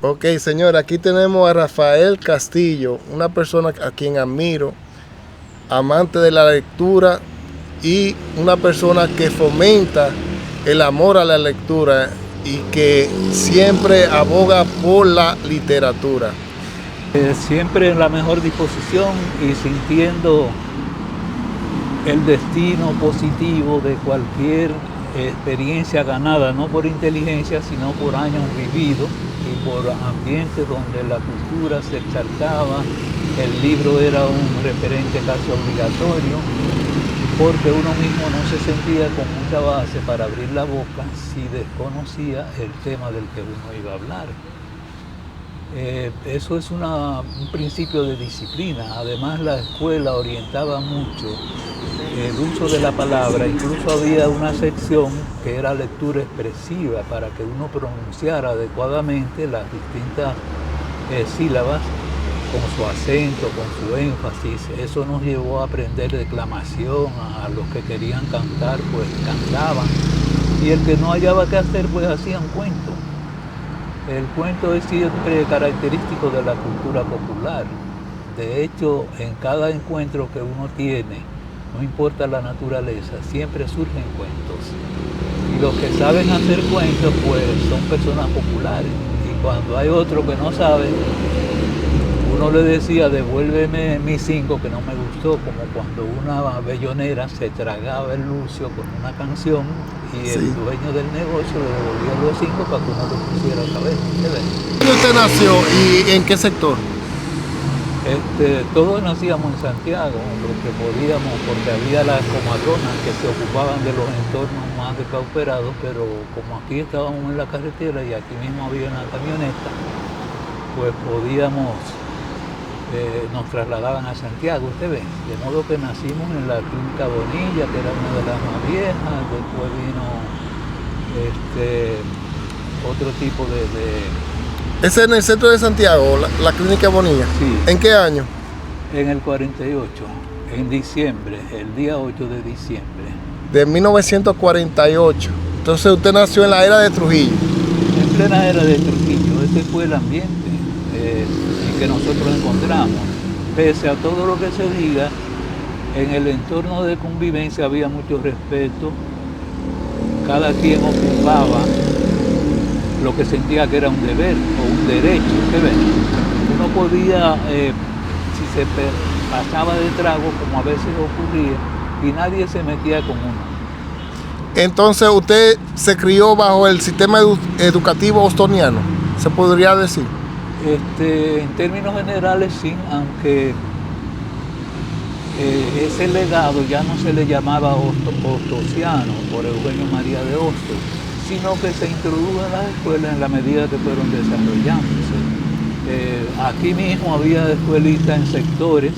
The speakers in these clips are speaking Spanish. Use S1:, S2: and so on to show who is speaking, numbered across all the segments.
S1: Ok, señor, aquí tenemos a Rafael Castillo, una persona a quien admiro, amante de la lectura y una persona que fomenta el amor a la lectura y que siempre aboga por la literatura.
S2: Siempre en la mejor disposición y sintiendo el destino positivo de cualquier experiencia ganada, no por inteligencia, sino por años vividos y por ambientes donde la cultura se exaltaba, el libro era un referente casi obligatorio, porque uno mismo no se sentía con mucha base para abrir la boca si desconocía el tema del que uno iba a hablar. Eso es un principio de disciplina. Además, la escuela orientaba mucho el uso de la palabra. Incluso había una sección que era lectura expresiva para que uno pronunciara adecuadamente las distintas sílabas con su acento, con su énfasis. Eso nos llevó a aprender declamación. A los que querían cantar, pues cantaban. Y el que no hallaba qué hacer, pues hacían cuentos. El cuento es siempre característico de la cultura popular. De hecho, en cada encuentro que uno tiene, no importa la naturaleza, siempre surgen cuentos. Y los que saben hacer cuentos, pues son personas populares. Y cuando hay otro que no sabe, uno le decía, devuélveme mis 5 que no me gustó, como cuando una bellonera se tragaba el lucio con una canción y el dueño del negocio le devolvía los 5 para que uno lo pusiera otra vez.
S1: ¿Dónde usted nació y en qué sector?
S2: Todos nacíamos en Santiago, lo que podíamos, porque había las comadronas que se ocupaban de los entornos más depauperados, pero como aquí estábamos en la carretera y aquí mismo había una camioneta, pues podíamos, nos trasladaban a Santiago, usted ve, de modo que nacimos en la Clínica Bonilla, que era una de las más viejas, después vino otro tipo
S1: ¿Es en el centro de Santiago, la Clínica Bonilla?
S2: Sí.
S1: ¿En qué año?
S2: En el 48, en diciembre, el día 8 de diciembre.
S1: De 1948. Entonces usted nació en la era de Trujillo.
S2: En plena era de Trujillo. Ese fue el ambiente en que nosotros encontramos. Pese a todo lo que se diga, en el entorno de convivencia había mucho respeto. Cada quien ocupaba lo que sentía que era un deber o un derecho. Uno podía, si se pasaba de trago, como a veces ocurría, y nadie se metía con uno.
S1: Entonces usted se crió bajo el sistema educativo ostoniano, se podría decir.
S2: En términos generales sí, aunque ese legado ya no se le llamaba ostosiano por Eugenio María de Hostos, sino que se introdujo en las escuelas en la medida que fueron desarrollándose. Aquí mismo había escuelitas en sectores,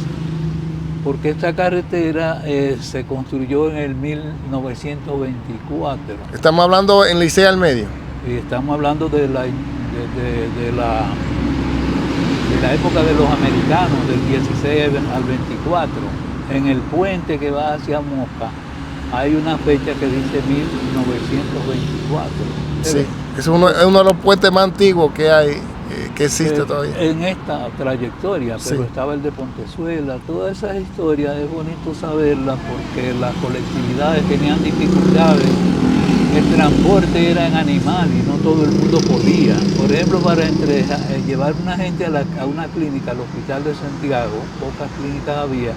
S2: porque esta carretera se construyó en el 1924.
S1: Estamos hablando en Licea al Medio.
S2: Y estamos hablando de la época de los americanos, del 16 al 24. En el puente que va hacia Moca, hay una fecha que dice 1924.
S1: Sí, es uno de los puentes más antiguos que hay, que existe todavía.
S2: En esta trayectoria, pero
S1: sí.
S2: Estaba el de Pontezuela, todas esas historias es bonito saberlas porque las colectividades tenían dificultades, el transporte era en animal y no todo el mundo podía. Por ejemplo, para llevar una gente a una clínica, al Hospital de Santiago, pocas clínicas había,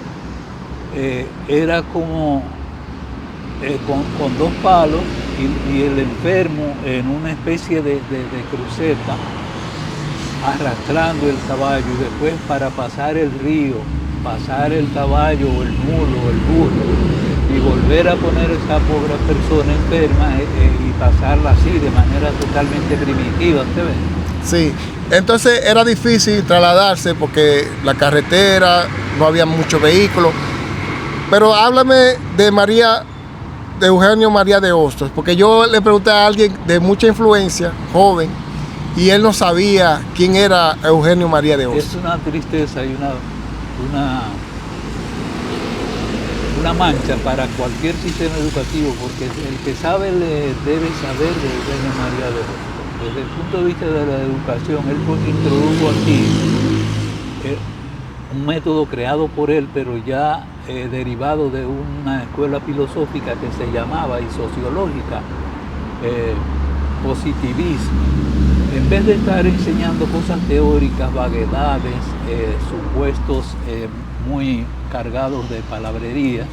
S2: era como con 2 palos y el enfermo en una especie de cruceta arrastrando el caballo, y después para pasar el río, pasar el caballo o el mulo o el burro y volver a poner a esa pobre persona enferma y pasarla así de manera totalmente primitiva, ¿usted ve?
S1: Sí, entonces era difícil trasladarse porque la carretera, no había muchos vehículos. Pero háblame de Eugenio María de Hostos, porque yo le pregunté a alguien de mucha influencia, joven, y él no sabía quién era Eugenio María de Hostos.
S2: Es una tristeza y una mancha para cualquier sistema educativo, porque el que sabe le debe saber de Eugenio María de Hostos. Desde el punto de vista de la educación, él introdujo aquí un método creado por él, pero ya derivado de una escuela filosófica que se llamaba y sociológica, positivismo. En vez de estar enseñando cosas teóricas, vaguedades, supuestos muy cargados de palabrería,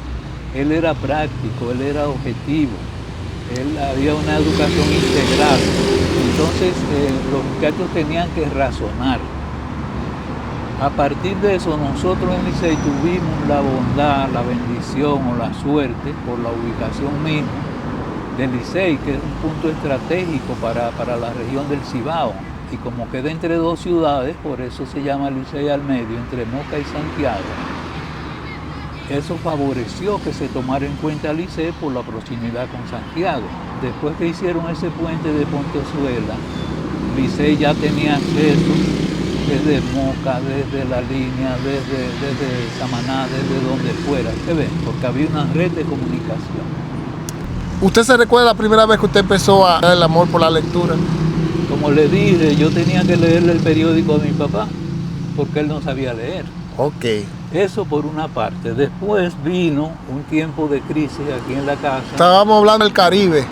S2: él era práctico, él era objetivo, había una educación integral. Entonces los muchachos tenían que razonar. A partir de eso, nosotros en Licey tuvimos la bondad, la bendición o la suerte, por la ubicación misma del Licey, que es un punto estratégico para la región del Cibao. Y como queda entre dos ciudades, por eso se llama Licey al medio, entre Moca y Santiago. Eso favoreció que se tomara en cuenta el Licey por la proximidad con Santiago. Después que hicieron ese puente de Pontezuela, Licey ya tenía acceso desde Moca, desde la línea, desde Samaná, desde donde fuera, ¿se ve? Porque había una red de comunicación.
S1: ¿Usted se recuerda la primera vez que usted empezó a dar el amor por la lectura?
S2: Como le dije, yo tenía que leerle el periódico a mi papá, porque él no sabía leer.
S1: Ok.
S2: Eso por una parte. Después vino un tiempo de crisis aquí en la casa.
S1: Estábamos hablando del Caribe,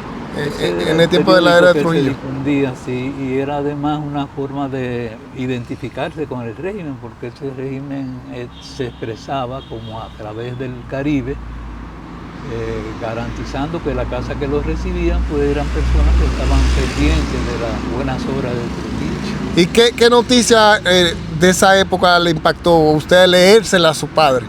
S1: en el tiempo de la era de Trujillo.
S2: Se difundía, sí, y era además una forma de identificarse con el régimen, porque ese régimen se expresaba como a través del Caribe, garantizando que la casa que los recibían pues eran personas que estaban pendientes de las buenas obras de Trujillo.
S1: ¿Y qué noticia de esa época le impactó a usted leérsela a su padre?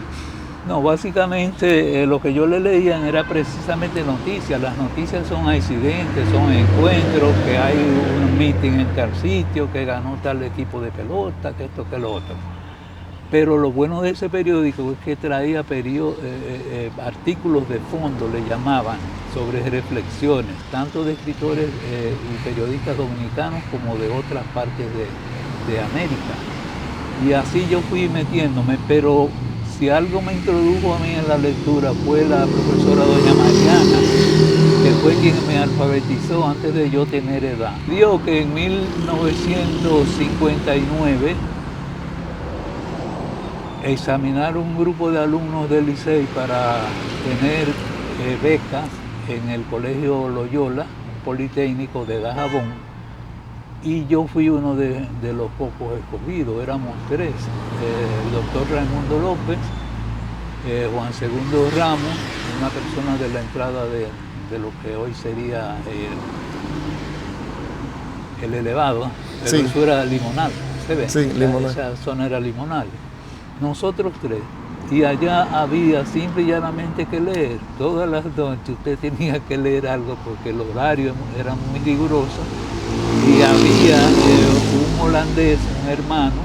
S2: No, básicamente lo que yo le leía era precisamente noticias. Las noticias son accidentes, son encuentros, que hay un meeting en tal sitio, que ganó tal equipo de pelota, que esto, que lo otro. Pero lo bueno de ese periódico es que traía artículos de fondo, le llamaban, sobre reflexiones, tanto de escritores y periodistas dominicanos como de otras partes de América. Y así yo fui metiéndome, pero si algo me introdujo a mí en la lectura fue la profesora doña Mariana, que fue quien me alfabetizó antes de yo tener edad. Dijo que en 1959 examinaron un grupo de alumnos del Licey para tener becas en el Colegio Loyola, un politécnico de Dajabón, y yo fui uno de los pocos escogidos. Éramos tres: el doctor Raimundo López, Juan Segundo Ramos, una persona de la entrada de lo que hoy sería el elevado, pero sí. Eso era Limonal, ¿se ve?
S1: Sí, Limonal.
S2: Esa zona era Limonal. Nosotros tres. Y allá había simple y llanamente que leer. Todas las noches usted tenía que leer algo porque el horario era muy riguroso. Y había un holandés, un hermano,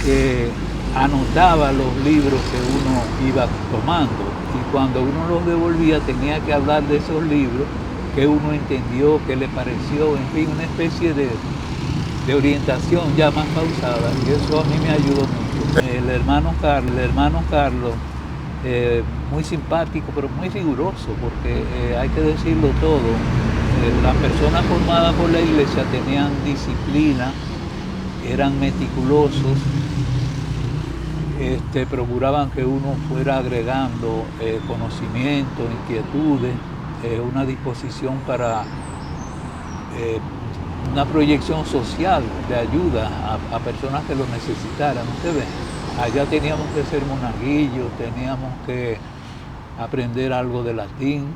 S2: que anotaba los libros que uno iba tomando. Y cuando uno los devolvía tenía que hablar de esos libros, que uno entendió, que le pareció, en fin, una especie de orientación ya más pausada, y eso a mí me ayudó mucho. El hermano Carlos, muy simpático, pero muy riguroso, porque hay que decirlo todo. Las personas formadas por la iglesia tenían disciplina, eran meticulosos, procuraban que uno fuera agregando conocimientos, inquietudes, una disposición para una proyección social de ayuda a personas que lo necesitaran. ¿Usted ve? Allá teníamos que ser monaguillos, teníamos que aprender algo de latín.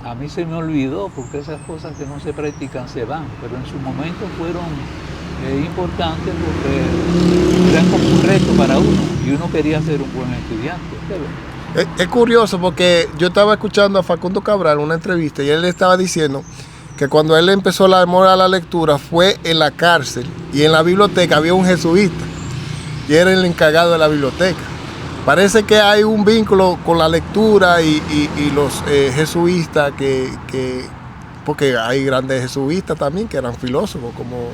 S2: A mí se me olvidó porque esas cosas que no se practican se van, pero en su momento fueron importantes porque eran como un reto para uno y uno quería ser un buen estudiante. ¿Usted ve?
S1: Es curioso porque yo estaba escuchando a Facundo Cabral una entrevista y él le estaba diciendo que cuando él empezó el amor a la lectura fue en la cárcel y en la biblioteca había un jesuita y era el encargado de la biblioteca. Parece que hay un vínculo con la lectura y los jesuitas porque hay grandes jesuitas también que eran filósofos, como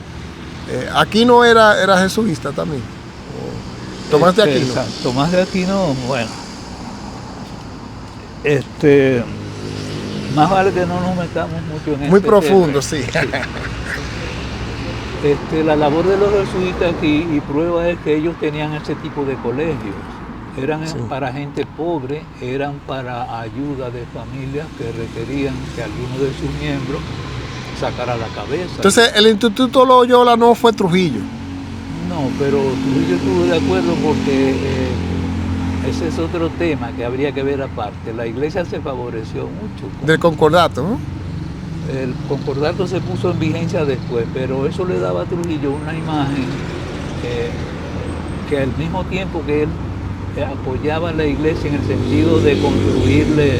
S1: Aquino era jesuita también. Tomás de Aquino.
S2: Tomás de Aquino, bueno, Más vale que no nos metamos mucho en
S1: Muy
S2: este
S1: profundo,
S2: tema.
S1: sí.
S2: La labor de los jesuitas aquí, y prueba es que ellos tenían ese tipo de colegios. Eran
S1: Sí.
S2: para gente pobre, eran para ayuda de familias que requerían que alguno de sus miembros sacara la cabeza.
S1: Entonces, el Instituto Loyola no fue Trujillo.
S2: No, pero yo estuve de acuerdo porque ese es otro tema que habría que ver aparte. La iglesia se favoreció mucho.
S1: Del concordato, ¿no?
S2: El concordato se puso en vigencia después, pero eso le daba a Trujillo una imagen que al mismo tiempo que él apoyaba a la iglesia en el sentido de construirle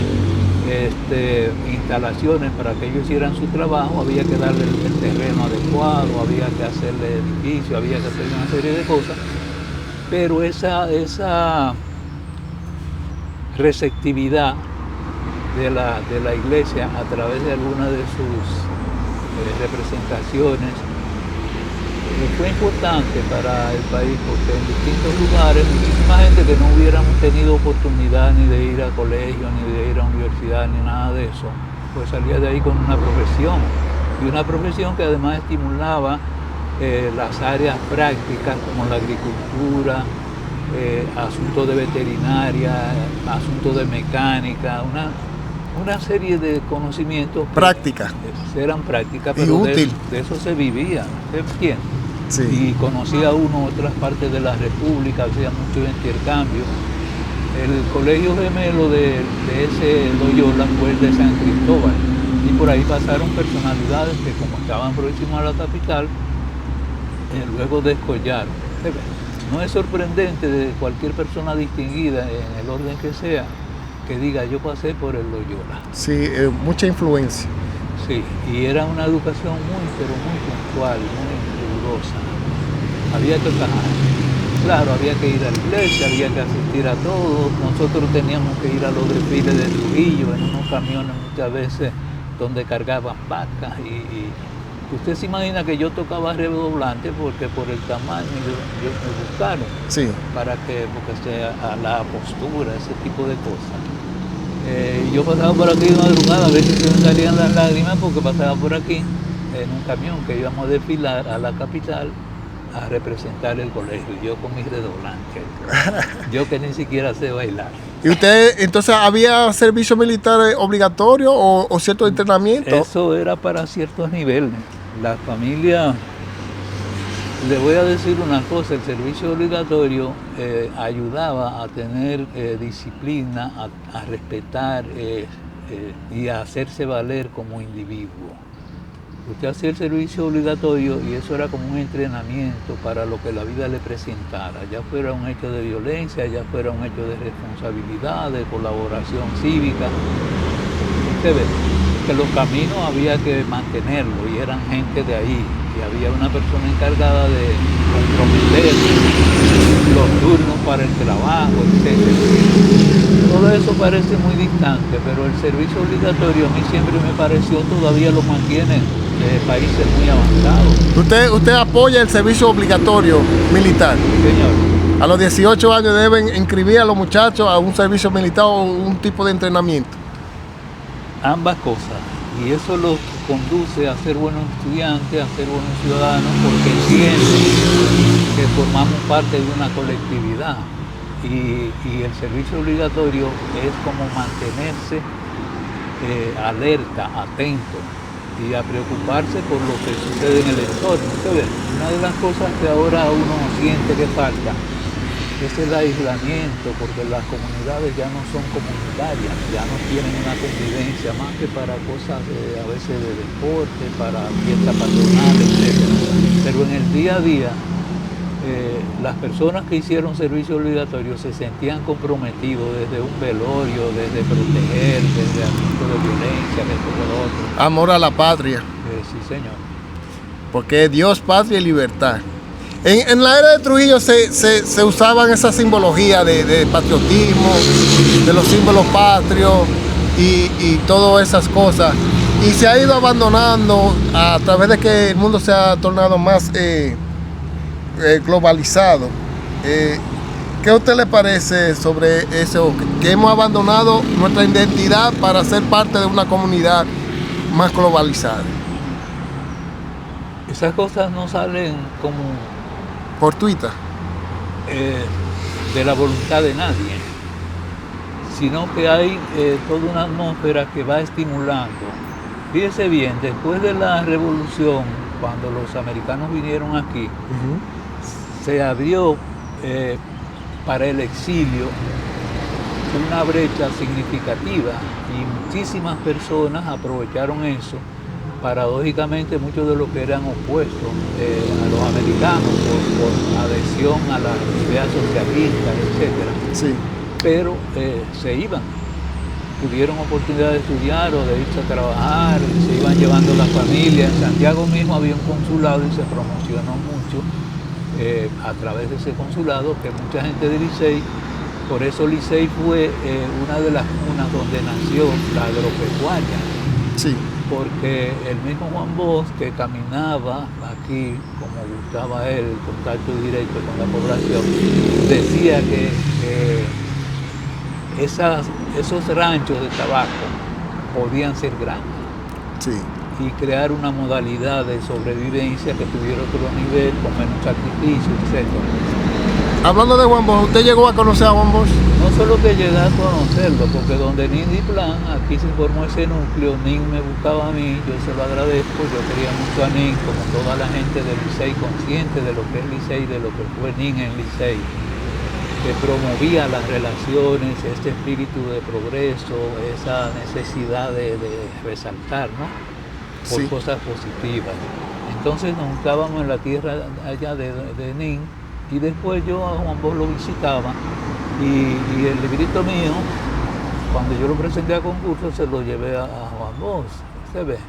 S2: instalaciones para que ellos hicieran su trabajo, había que darle el terreno adecuado, había que hacerle edificio, había que hacerle una serie de cosas, pero esa receptividad de la iglesia a través de algunas de sus representaciones fue importante para el país, porque en distintos lugares muchísima gente que no hubiéramos tenido oportunidad ni de ir a colegio, ni de ir a universidad, ni nada de eso, pues salía de ahí con una profesión, y una profesión que además estimulaba las áreas prácticas como la agricultura, asuntos de veterinaria, asuntos de mecánica, una serie de conocimientos
S1: Práctica.
S2: eran prácticas,
S1: Y
S2: pero
S1: útil.
S2: de eso se vivía, ¿se entiende?
S1: Sí.
S2: Y conocía uno otras partes de la República, hacía mucho intercambio. El colegio gemelo de ese Loyola fue el de San Cristóbal, y por ahí pasaron personalidades que, como estaban próximos a la capital, luego descollaron. No es sorprendente de cualquier persona distinguida en el orden que sea que diga yo pasé por el Loyola.
S1: Sí, mucha influencia.
S2: Sí, y era una educación muy, pero muy puntual, muy rigurosa. Había que claro, había que ir a la iglesia, había que asistir a todo. Nosotros teníamos que ir a los desfiles de Trujillo en unos camiones muchas veces donde cargaban vacas y usted se imagina que yo tocaba redoblante porque por el tamaño yo me buscaron,
S1: Sí.
S2: porque sea a la postura, ese tipo de cosas. Yo pasaba por aquí de madrugada, a veces se me salían las lágrimas porque pasaba por aquí en un camión que íbamos a desfilar a la capital a representar el colegio, yo con mis redoblantes, yo que ni siquiera sé bailar.
S1: ¿Y usted, entonces, había servicio militar obligatorio o cierto entrenamiento?
S2: Eso era para ciertos niveles. La familia, le voy a decir una cosa, el servicio obligatorio ayudaba a tener disciplina, a respetar y a hacerse valer como individuo. Usted hacía el servicio obligatorio y eso era como un entrenamiento para lo que la vida le presentara, ya fuera un hecho de violencia, ya fuera un hecho de responsabilidad, de colaboración cívica. Usted ve que los caminos había que mantenerlos y eran gente de ahí, y había una persona encargada de comprometer los turnos para el trabajo, etc. Todo eso parece muy distante, pero el servicio obligatorio a mí siempre me pareció, todavía lo mantienen países muy avanzados.
S1: ¿Usted apoya el servicio obligatorio militar?
S2: Señor.
S1: A los 18 años deben inscribir a los muchachos a un servicio militar o un tipo de entrenamiento.
S2: Ambas cosas, y eso los conduce a ser buenos estudiantes, a ser buenos ciudadanos, porque entienden que formamos parte de una colectividad y el servicio obligatorio es como mantenerse alerta, atento y a preocuparse por lo que sucede en el entorno. Entonces, una de las cosas que ahora uno siente que falta es el aislamiento, porque las comunidades ya no son comunitarias, ya no tienen una convivencia más que para cosas a veces de deporte, para fiestas patronales, etc. Pero en el día a día, las personas que hicieron servicio obligatorio se sentían comprometidos desde un velorio, desde proteger, desde asuntos de violencia, desde lo otro.
S1: Amor a la patria.
S2: Sí, señor.
S1: Porque Dios, patria y libertad. En la era de Trujillo se usaban esa simbología de patriotismo, de los símbolos patrios y todas esas cosas. Y se ha ido abandonando a través de que el mundo se ha tornado más globalizado. ¿Qué a usted le parece sobre eso? Que hemos abandonado nuestra identidad para ser parte de una comunidad más globalizada.
S2: Esas cosas no salen como
S1: Fortuita.
S2: de la voluntad de nadie, sino que hay toda una atmósfera que va estimulando. Fíjese bien, después de la revolución, cuando los americanos vinieron aquí, se abrió para el exilio una brecha significativa y muchísimas personas aprovecharon eso. Paradójicamente, muchos de los que eran opuestos a los americanos por adhesión a las ideas socialistas, etc.
S1: Sí.
S2: Pero se iban, tuvieron oportunidad de estudiar o de irse a trabajar, se iban llevando la familia. En Santiago mismo había un consulado y se promocionó mucho a través de ese consulado, que mucha gente de Licey, por eso Licey fue una de las cunas donde nació la agropecuaria.
S1: Sí.
S2: Porque el mismo Juan Bosch, que caminaba aquí, como gustaba él, el contacto directo con la población, decía que esos ranchos de tabaco podían ser grandes.
S1: Sí.
S2: Y crear una modalidad de sobrevivencia que tuviera otro nivel, con menos sacrificio, etc.
S1: Hablando de Juan Bosch, ¿usted llegó a conocer a Juan Bosch?
S2: No solo que llegué a conocerlo, porque donde Nin di Plan, aquí se formó ese núcleo, Nin me buscaba a mí, yo se lo agradezco, yo quería mucho a Nin, como toda la gente del Licey, consciente de lo que es Licey, de lo que fue Nin en Licey, que promovía las relaciones, este espíritu de progreso, esa necesidad de resaltar, ¿no? Por
S1: Sí.
S2: cosas positivas. Entonces nos juntábamos en la tierra allá de Nin, y después yo a Juan Bosch lo visitaba y el librito mío, cuando yo lo presenté a concurso, se lo llevé a Juan Bosch. ¿Se ve?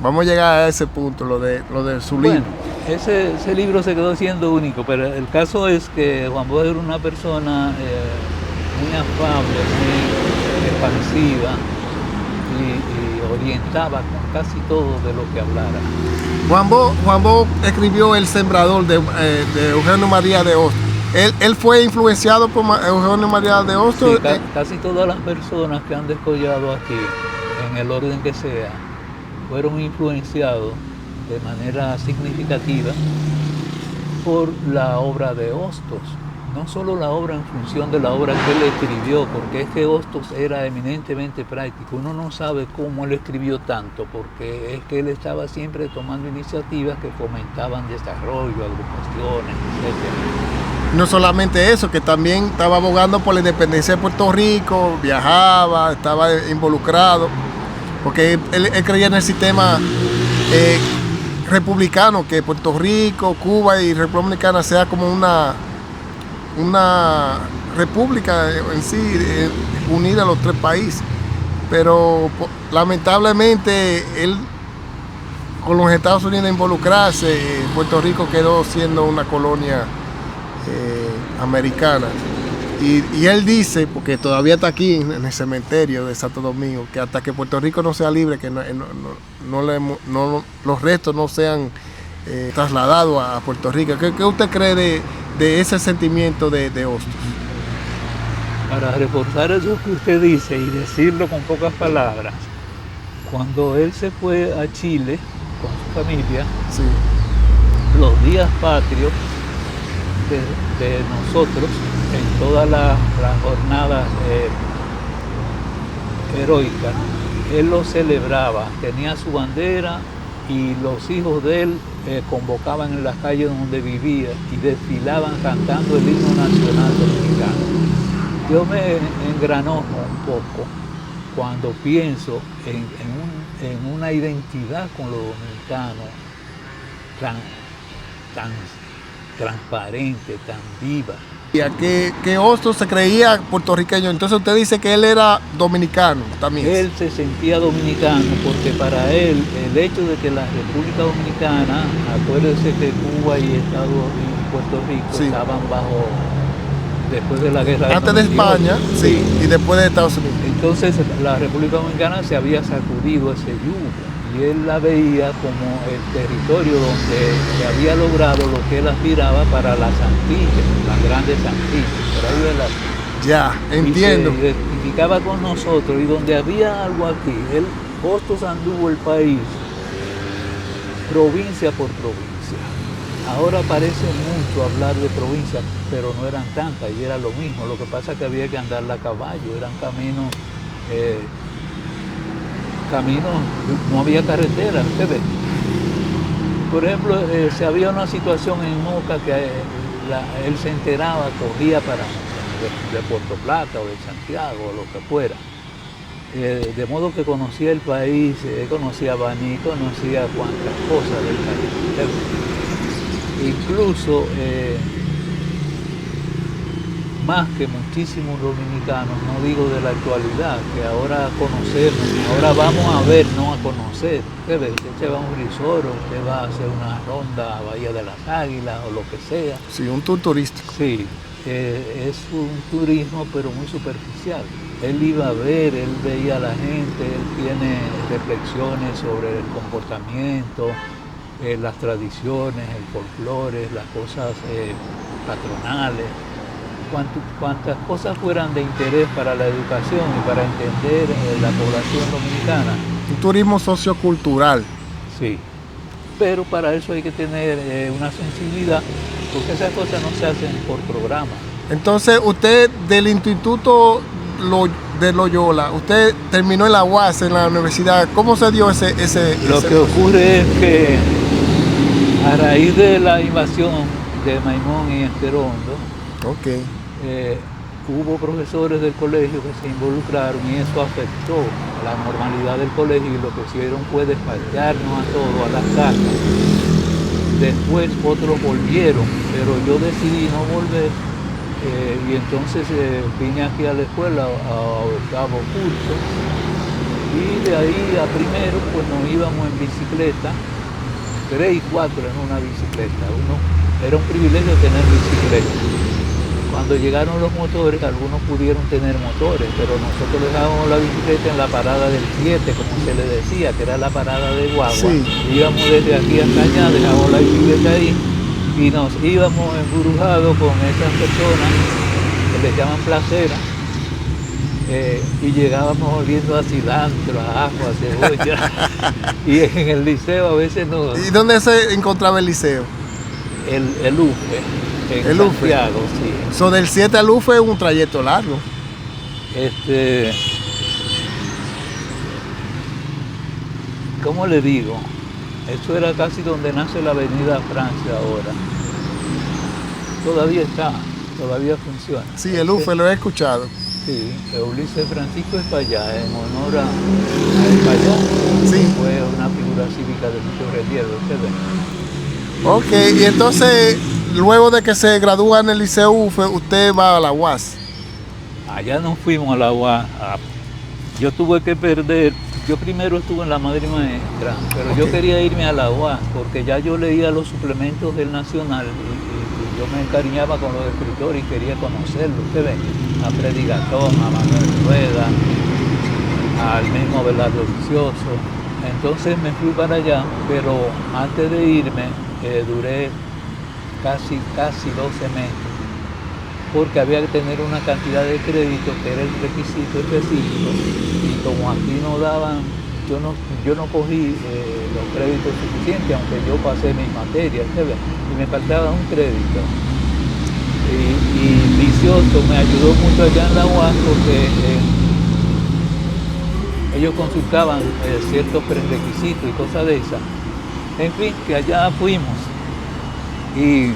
S1: Vamos a llegar a ese punto, lo de su libro.
S2: Bueno, ese libro se quedó siendo único, pero el caso es que Juan Bosch era una persona muy afable, muy expansiva y orientaba con casi todo de lo que hablara.
S1: Juan Bosch escribió El Sembrador de Eugenio María de Hostos. Él fue influenciado por Eugenio María de Hostos.
S2: Sí, casi todas las personas que han descollado aquí, en el orden que sea, fueron influenciados de manera significativa por la obra de Hostos. No solo la obra en función de la obra que él escribió, porque es que Hostos era eminentemente práctico. Uno no sabe cómo él escribió tanto, porque es que él estaba siempre tomando iniciativas que fomentaban desarrollo, agrupaciones, etc.
S1: No solamente eso, que también estaba abogando por la independencia de Puerto Rico, viajaba, estaba involucrado, porque él creía en el sistema republicano, que Puerto Rico, Cuba y República Dominicana sea como una república en sí, unida a los tres países. Pero lamentablemente él, con los Estados Unidos involucrarse, Puerto Rico quedó siendo una colonia americana. Y él dice, porque todavía está aquí en el cementerio de Santo Domingo, que hasta que Puerto Rico no sea libre, que los restos no sean trasladados a Puerto Rico. ¿Qué usted cree de ese sentimiento de Hostos?
S2: Para reforzar eso que usted dice y decirlo con pocas palabras, cuando él se fue a Chile con su familia,
S1: Sí.
S2: los días patrios de nosotros, en todas las jornadas heroicas, él lo celebraba, tenía su bandera y los hijos de él convocaban en las calles donde vivía y desfilaban cantando el himno nacional dominicano. Yo me engranojo un poco cuando pienso en una identidad con lo dominicano tan transparente, tan viva.
S1: Que Hostos se creía puertorriqueño, entonces usted dice que él era dominicano también.
S2: Él se sentía dominicano porque para él el hecho de que la República Dominicana, acuérdese que Cuba y Puerto Rico
S1: Sí.
S2: estaban bajo, después de la guerra
S1: Antes de España, sí, y después de Estados Unidos.
S2: Entonces la República Dominicana se había sacudido ese yugo y y él la veía como el territorio donde se había logrado lo que él aspiraba para las Antillas, las grandes Antillas, por ahí de la...
S1: Ya, entiendo.
S2: Y se identificaba con nosotros, y donde había algo aquí, él Hostos anduvo el país, provincia por provincia. Ahora parece mucho hablar de provincias, pero no eran tantas, y era lo mismo. Lo que pasa es que había que andarla a caballo, eran caminos, no había carretera, ¿usted ve? Por ejemplo, si había una situación en Moca que él se enteraba, corría para de Puerto Plata o de Santiago o lo que fuera. De modo que conocía el país, conocía Baní, conocía cuantas cosas del país. Incluso, más que muchísimos dominicanos, no digo de la actualidad, que ahora conocemos, ahora vamos a ver, no a conocer. Usted ve, usted va a un risoro, usted va a hacer una ronda a Bahía de las Águilas o lo que sea.
S1: Sí, un tour turístico.
S2: Sí, es un turismo pero muy superficial. Él iba a ver, él veía a la gente, él tiene reflexiones sobre el comportamiento, las tradiciones, el folclore, las cosas patronales. Cuantas cosas fueran de interés para la educación y para entender la población dominicana.
S1: Un turismo sociocultural.
S2: Sí, pero para eso hay que tener una sensibilidad, porque esas cosas no se hacen por programa.
S1: Entonces, usted del Instituto de Loyola, usted terminó en la UAS, en la universidad. ¿Cómo se dio ese
S2: Lo que ocurre es que a raíz de la invasión de Maimón y Enterondo,
S1: okay,
S2: hubo profesores del colegio que se involucraron y eso afectó la normalidad del colegio, y lo que hicieron fue despacharnos a todos a las casas. Después otros volvieron, pero yo decidí no volver, y entonces vine aquí a la escuela a octavo curso, y de ahí a primero pues nos íbamos en bicicleta, 3 y 4 en una bicicleta. Era un privilegio tener bicicleta. Cuando llegaron los motores, algunos pudieron tener motores, pero nosotros dejábamos la bicicleta en la parada del 7, como se le decía, que era la parada de guagua.
S1: Sí.
S2: Íbamos desde aquí hasta allá, dejábamos la bicicleta ahí y nos íbamos embrujados con esas personas que les llaman placeras, y llegábamos oliendo a cilantro, a ajo, a cebolla. Y en el liceo a veces no.
S1: ¿Y dónde se encontraba el liceo?
S2: El UFE. En
S1: el
S2: Santiago,
S1: UFE.
S2: Sí.
S1: So, del 7 al UFE es un trayecto largo.
S2: ¿Cómo le digo? Eso era casi donde nace la Avenida Francia ahora. Todavía está, todavía funciona.
S1: Sí, el UFE lo he escuchado.
S2: Sí, Ulises Francisco Espaillá, en honor a Espaillá.
S1: Sí.
S2: Fue una figura cívica de mucho relieve, ustedes.
S1: Ok, y entonces, luego de que se gradúa en el Liceo UFE, usted va a la UAS.
S2: Allá nos fuimos a la UAS. Yo tuve que perder. Yo primero estuve en la Madre Maestra, pero yo quería irme a la UAS porque ya yo leía los suplementos del Nacional y yo me encariñaba con los escritores y quería conocerlos. Usted ve, a Freddy Gatón, a Manuel Rueda, al mismo Belardo Vicioso. Entonces me fui para allá, pero antes de irme duré casi 12 meses, porque había que tener una cantidad de créditos que era el requisito específico, y como aquí no daban, yo no cogí los créditos suficientes, aunque yo pasé mis materias, ¿sabes? Y me faltaba un crédito. Y Vicioso me ayudó mucho allá en la UAS porque ellos consultaban ciertos prerequisitos y cosas de esas. En fin, que allá fuimos. Y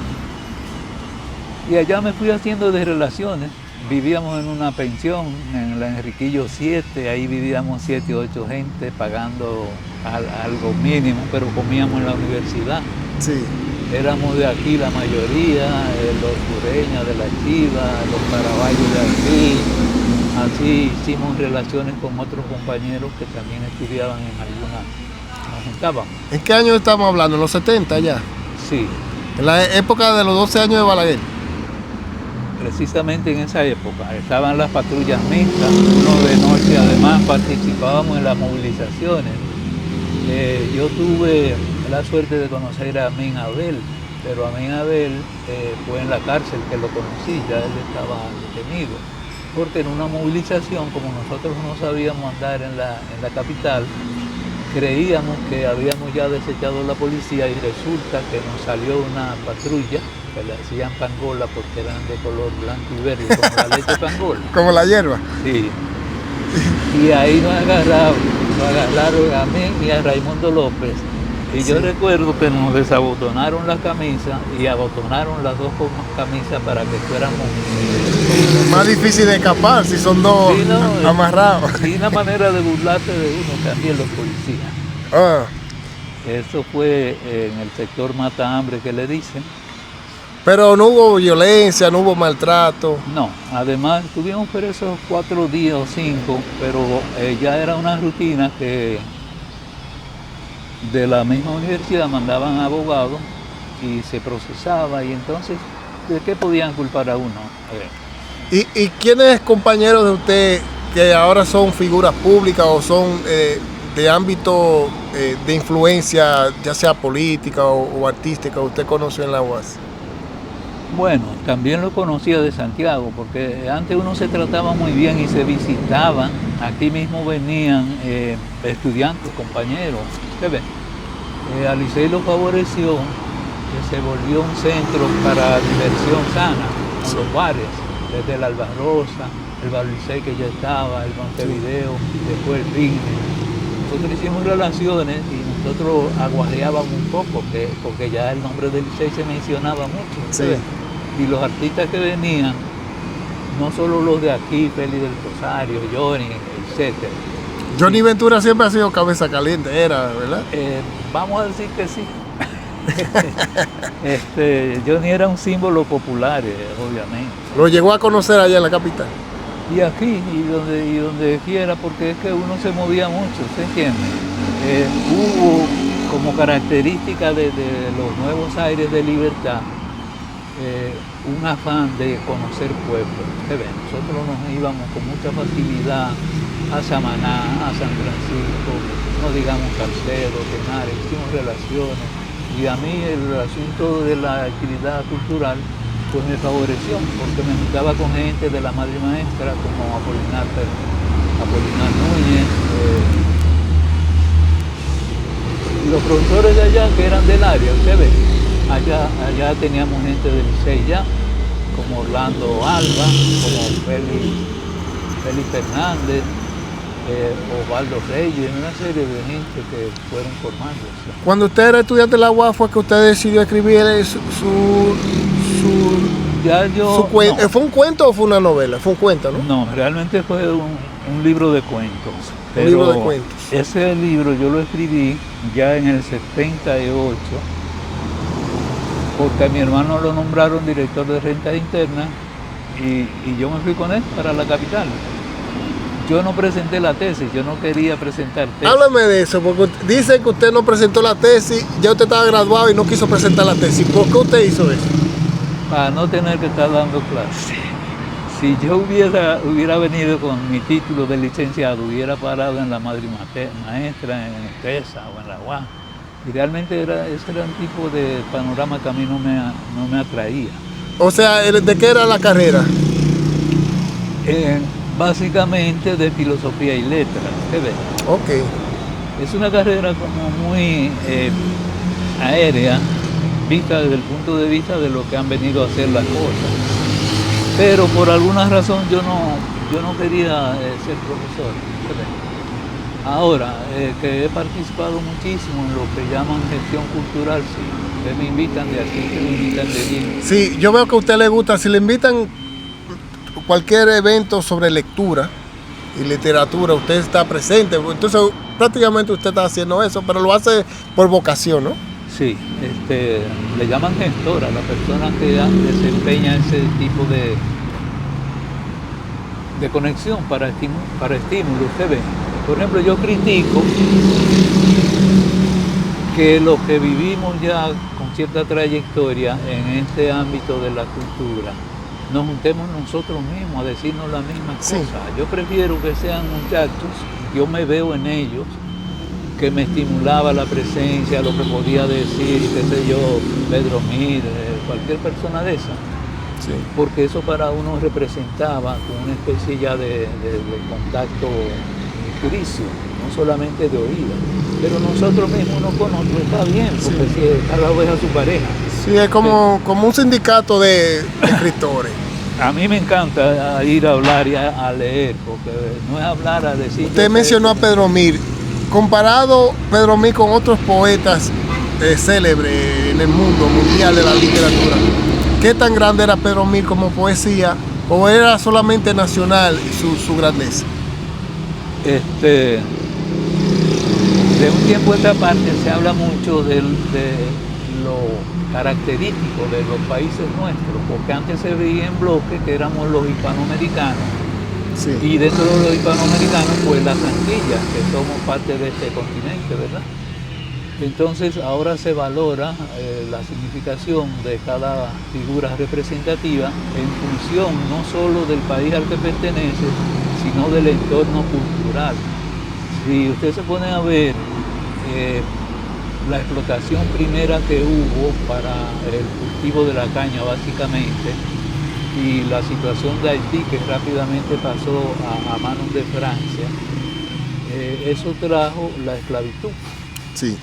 S2: allá me fui haciendo de relaciones. Vivíamos en una pensión en la Enriquillo 7, ahí vivíamos 7 u 8 gente pagando algo mínimo, pero comíamos en la universidad.
S1: Sí.
S2: Éramos de aquí la mayoría, los sureños de la Chiva, los paraguayos de aquí. Así hicimos relaciones con otros compañeros que también estudiaban en alguna. Nos juntábamos.
S1: ¿En qué año estamos hablando? ¿En los 70 ya?
S2: Sí.
S1: En la época de los 12 años de Balaguer.
S2: Precisamente en esa época estaban las patrullas mixtas, uno de noche, además participábamos en las movilizaciones Yo tuve la suerte de conocer a Amin Abel, pero Amin Abel fue en la cárcel que lo conocí, ya él estaba detenido, porque en una movilización, como nosotros no sabíamos andar en la capital, creíamos que habíamos ya desechado la policía y resulta que nos salió una patrulla que le hacían pangola porque eran de color blanco y verde, como la leche pangola.
S1: Como la hierba.
S2: Sí. Y ahí nos agarraron a mí y a Raimundo López. Y yo recuerdo que nos desabotonaron la camisa y abotonaron las dos camisas para que fuéramos...
S1: Más difícil de escapar si son dos amarrados.
S2: Y una manera de burlarse de uno también los policías.
S1: Ah.
S2: Eso fue en el sector Mata Hambre que le dicen.
S1: Pero no hubo violencia, no hubo maltrato.
S2: No, además estuvimos presos 4 días o 5, pero ya era una rutina que de la misma universidad mandaban abogados y se procesaba, y entonces, ¿de qué podían culpar a uno?
S1: ¿Y quiénes compañeros de usted que ahora son figuras públicas o son de ámbito de influencia, ya sea política o artística, usted conoció en la UAS?
S2: Bueno, también lo conocía de Santiago, porque antes uno se trataba muy bien y se visitaban. Aquí mismo venían estudiantes, compañeros. Al Licey lo favoreció, que se volvió un centro para diversión sana, con los bares, desde el Albarrosa, el Bar Licey que ya estaba, el Montevideo, después el Pigne. Nosotros hicimos relaciones y nosotros aguajeábamos un poco, porque ya el nombre del Licey se mencionaba mucho.
S1: Sí.
S2: Y los artistas que venían, no solo los de aquí, Feli del Rosario, Johnny, etc.
S1: Johnny Ventura siempre ha sido cabeza caliente, ¿verdad?
S2: Vamos a decir que sí. Johnny era un símbolo popular, obviamente.
S1: Lo llegó a conocer allá en la capital.
S2: Y aquí, y donde quiera, porque es que uno se movía mucho, ¿se entiende? Hubo como característica de los nuevos aires de libertad, un afán de conocer pueblos. Nosotros nos íbamos con mucha facilidad a Samaná, a San Francisco, no digamos Salcedo, Tenares, hicimos relaciones, y a mí el asunto de la actividad cultural pues me favoreció, porque me juntaba con gente de la Madre Maestra como Apolinar Núñez, y los profesores de allá que eran del área, usted ve. Allá teníamos gente del Licey ya, como Orlando Alba, como Félix Fernández, Osvaldo Reyes, una serie de gente que fueron formándose.
S1: Cuando usted era estudiante de la UAS, ¿fue que usted decidió escribir cuento? ¿Fue un cuento o fue una novela? Fue un cuento, ¿no?
S2: No, realmente fue un libro de cuentos.
S1: Un libro de cuentos.
S2: Ese libro yo lo escribí ya en el 78, porque a mi hermano lo nombraron director de renta interna y yo me fui con él para la capital. Yo no presenté la tesis, yo no quería presentar tesis.
S1: Háblame de eso, porque dicen que usted no presentó la tesis, ya usted estaba graduado y no quiso presentar la tesis. ¿Por qué usted hizo eso?
S2: Para no tener que estar dando clases. Si yo hubiera venido con mi título de licenciado, hubiera parado en la Madre Maestra, en ESA o en la UAS. Y realmente ese era un tipo de panorama que a mí no me atraía.
S1: O sea, ¿de qué era la carrera?
S2: Básicamente de filosofía y letras.
S1: Ok.
S2: Es una carrera como muy aérea, vista desde el punto de vista de lo que han venido a hacer las cosas. Pero por alguna razón yo no quería ser profesor. Ahora, que he participado muchísimo en lo que llaman gestión cultural, sí, que me invitan de aquí, que me invitan de allí.
S1: Sí, yo veo que a usted le gusta, si le invitan cualquier evento sobre lectura y literatura, usted está presente, entonces prácticamente usted está haciendo eso, pero lo hace por vocación, ¿no?
S2: Sí, le llaman gestora a la persona que desempeña ese tipo de conexión para estímulo, usted ve. Por ejemplo, yo critico que los que vivimos ya con cierta trayectoria en este ámbito de la cultura, nos juntemos nosotros mismos a decirnos las mismas cosas. Yo prefiero que sean muchachos, yo me veo en ellos, que me estimulaba la presencia, lo que podía decir, qué sé yo, Pedro Mir, cualquier persona de esa.
S1: Sí.
S2: Porque eso para uno representaba una especie ya de contacto juicio, no solamente de oído. Pero nosotros mismos uno con otro está bien, porque
S1: Sí.
S2: si cada vez a su pareja.
S1: Sí, es como un sindicato de escritores.
S2: A mí me encanta ir a hablar y a leer, porque no es hablar a decir...
S1: Usted mencionó a Pedro Mir. Comparado Pedro Mir con otros poetas célebres en el mundo mundial de la literatura, ¿qué tan grande era Pedro Mir como poesía o era solamente nacional su grandeza?
S2: De un tiempo a esta parte se habla mucho de lo característico de los países nuestros, porque antes se veía en bloque que éramos los hispanoamericanos,
S1: Sí.
S2: y dentro de los hispanoamericanos pues las Antillas, que somos parte de este continente, ¿verdad? Entonces ahora se valora la significación de cada figura representativa en función no solo del país al que pertenece, sino del entorno cultural. Si usted se pone a ver la explotación primera que hubo para el cultivo de la caña básicamente, y la situación de Haití que rápidamente pasó a manos de Francia, eso trajo la esclavitud.
S1: Sí.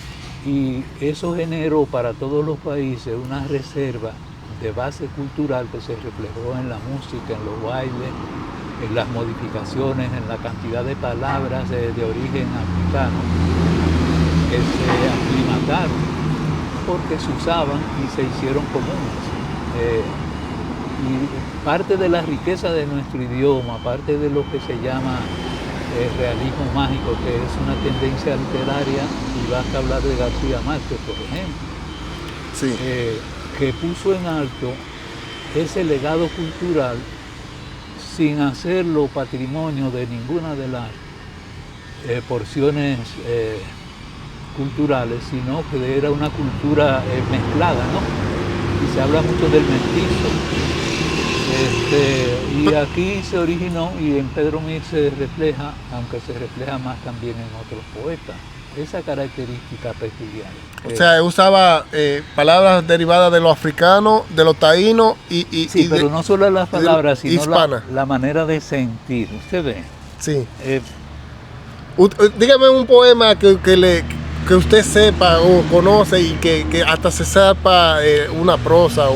S2: Y eso generó para todos los países una reserva de base cultural que se reflejó en la música, en los bailes, en las modificaciones, en la cantidad de palabras de origen africano que se aclimataron porque se usaban y se hicieron comunes. Y parte de la riqueza de nuestro idioma, parte de lo que se llama realismo mágico, que es una tendencia literaria, y basta hablar de García Márquez, por ejemplo,
S1: Sí.
S2: que puso en alto ese legado cultural sin hacerlo patrimonio de ninguna de las porciones culturales, sino que era una cultura mezclada, ¿no? Y se habla mucho del mestizo. Y aquí se originó, y en Pedro Mir se refleja, aunque se refleja más también en otros poetas, esa característica peculiar.
S1: O sea, usaba palabras derivadas de lo africano, de lo taíno y
S2: sí, pero no solo las palabras, sino
S1: hispana.
S2: la manera de sentir. Usted ve.
S1: Sí. Dígame un poema que usted sepa o conoce y que hasta se sepa una prosa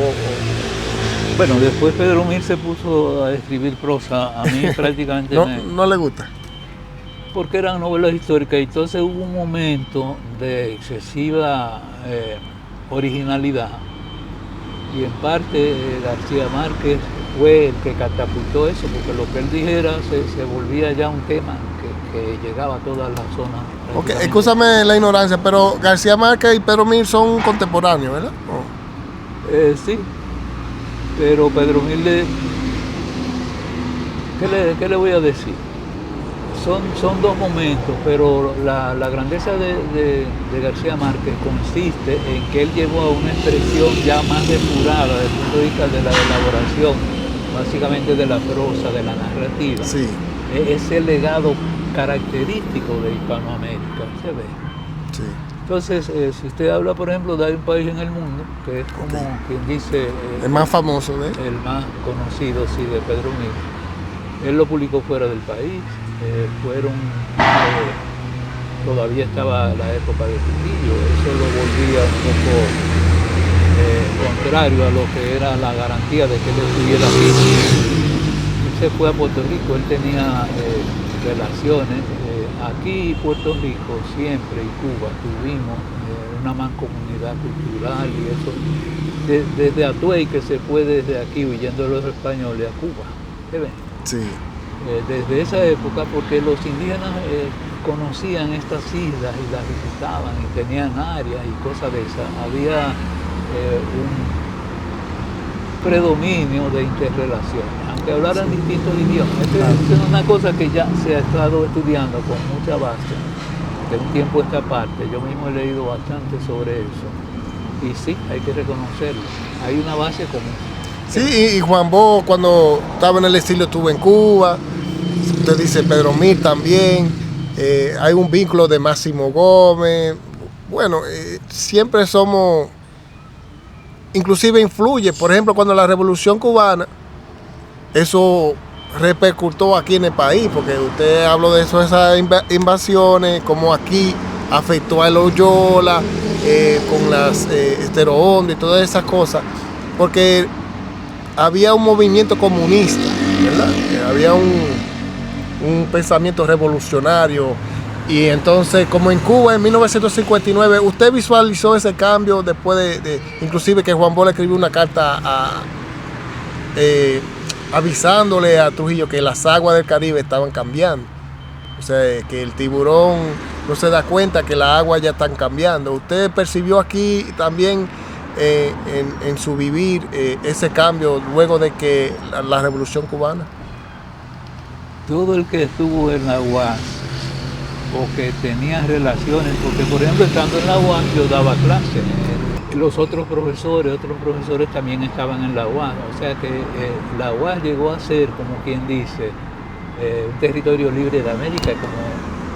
S2: Bueno, después Pedro Mir se puso a escribir prosa. A mí prácticamente
S1: no le gusta.
S2: Porque eran novelas históricas, y entonces hubo un momento de excesiva originalidad, y en parte García Márquez fue el que catapultó eso, porque lo que él dijera se volvía ya un tema que llegaba a todas las zonas.
S1: Ok, escúchame la ignorancia, pero García Márquez y Pedro Mir son contemporáneos, ¿verdad?
S2: Sí, pero Pedro Mir, ¿qué le voy a decir? Son dos momentos, pero la grandeza de García Márquez consiste en que él llevó a una expresión ya más depurada desde el punto de vista de la elaboración, básicamente de la prosa, de la narrativa.
S1: Sí.
S2: Ese legado característico de Hispanoamérica, ¿se ve?
S1: Sí.
S2: Entonces, si usted habla, por ejemplo, de un país en el mundo, que es como quien dice...
S1: el más famoso, ¿eh?
S2: El más conocido, sí, de Pedro Mir. Él lo publicó fuera del país. Todavía estaba la época de Trujillo, eso lo volvía un poco contrario a lo que era la garantía de que él estuviera aquí. Él se fue a Puerto Rico, él tenía relaciones. Aquí Puerto Rico siempre y Cuba tuvimos una mancomunidad cultural, y eso desde Atuey, que se fue desde aquí huyendo de los españoles a Cuba. ¿Se ven?
S1: Sí.
S2: Desde esa época, porque los indígenas conocían estas islas y las visitaban y tenían áreas y cosas de esas. Había un predominio de interrelaciones, aunque hablaran distintos idiomas. Esta es una cosa que ya se ha estado estudiando con mucha base de un tiempo a esta parte. Yo mismo he leído bastante sobre eso, y sí, hay que reconocerlo. Hay una base común.
S1: Sí, y Juan Bo, cuando estaba en el exilio, estuvo en Cuba. Usted dice Pedro Mir también. hay un vínculo de Máximo Gómez. Bueno, siempre somos, inclusive influye, por ejemplo, cuando la Revolución Cubana, eso repercutió aquí en el país, porque usted habló de eso, esas invasiones, como aquí afectó a Loyola, con las esteroondas y todas esas cosas, porque había un movimiento comunista, ¿verdad? Había un pensamiento revolucionario. Y entonces, como en Cuba en 1959, ¿usted visualizó ese cambio después inclusive que Juan Bosch escribió una carta avisándole a Trujillo que las aguas del Caribe estaban cambiando? O sea, que el tiburón no se da cuenta que las aguas ya están cambiando. ¿Usted percibió aquí también en su vivir ese cambio luego de que la Revolución Cubana?
S2: Todo el que estuvo en la UAS o que tenía relaciones, porque por ejemplo estando en la UAS yo daba clases, los otros profesores también estaban en la UAS, o sea que la UAS llegó a ser, como quien dice, un territorio libre de América, como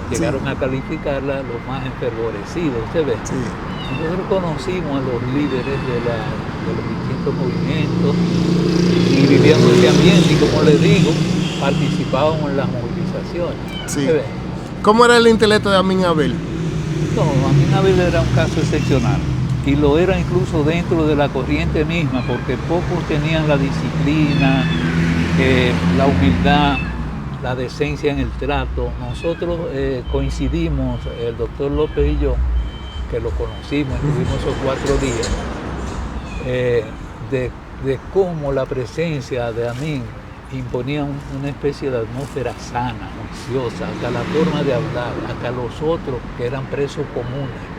S2: llegaron a calificarla los más enfervorecidos, ¿usted ve?
S1: Sí.
S2: Nosotros conocimos a los líderes de los distintos movimientos y vivíamos ese ambiente y, como les digo, participábamos en las movilizaciones.
S1: Sí.
S2: ¿Usted ve?
S1: ¿Cómo era el intelecto de Amin Abel?
S2: No, Amin Abel era un caso excepcional y lo era incluso dentro de la corriente misma, porque pocos tenían la disciplina, la humildad, la decencia en el trato. Nosotros coincidimos, el doctor López y yo, que lo conocimos, estuvimos esos 4 días, de cómo la presencia de Amin imponía una especie de atmósfera sana, juiciosa, hasta la forma de hablar, hasta los otros que eran presos comunes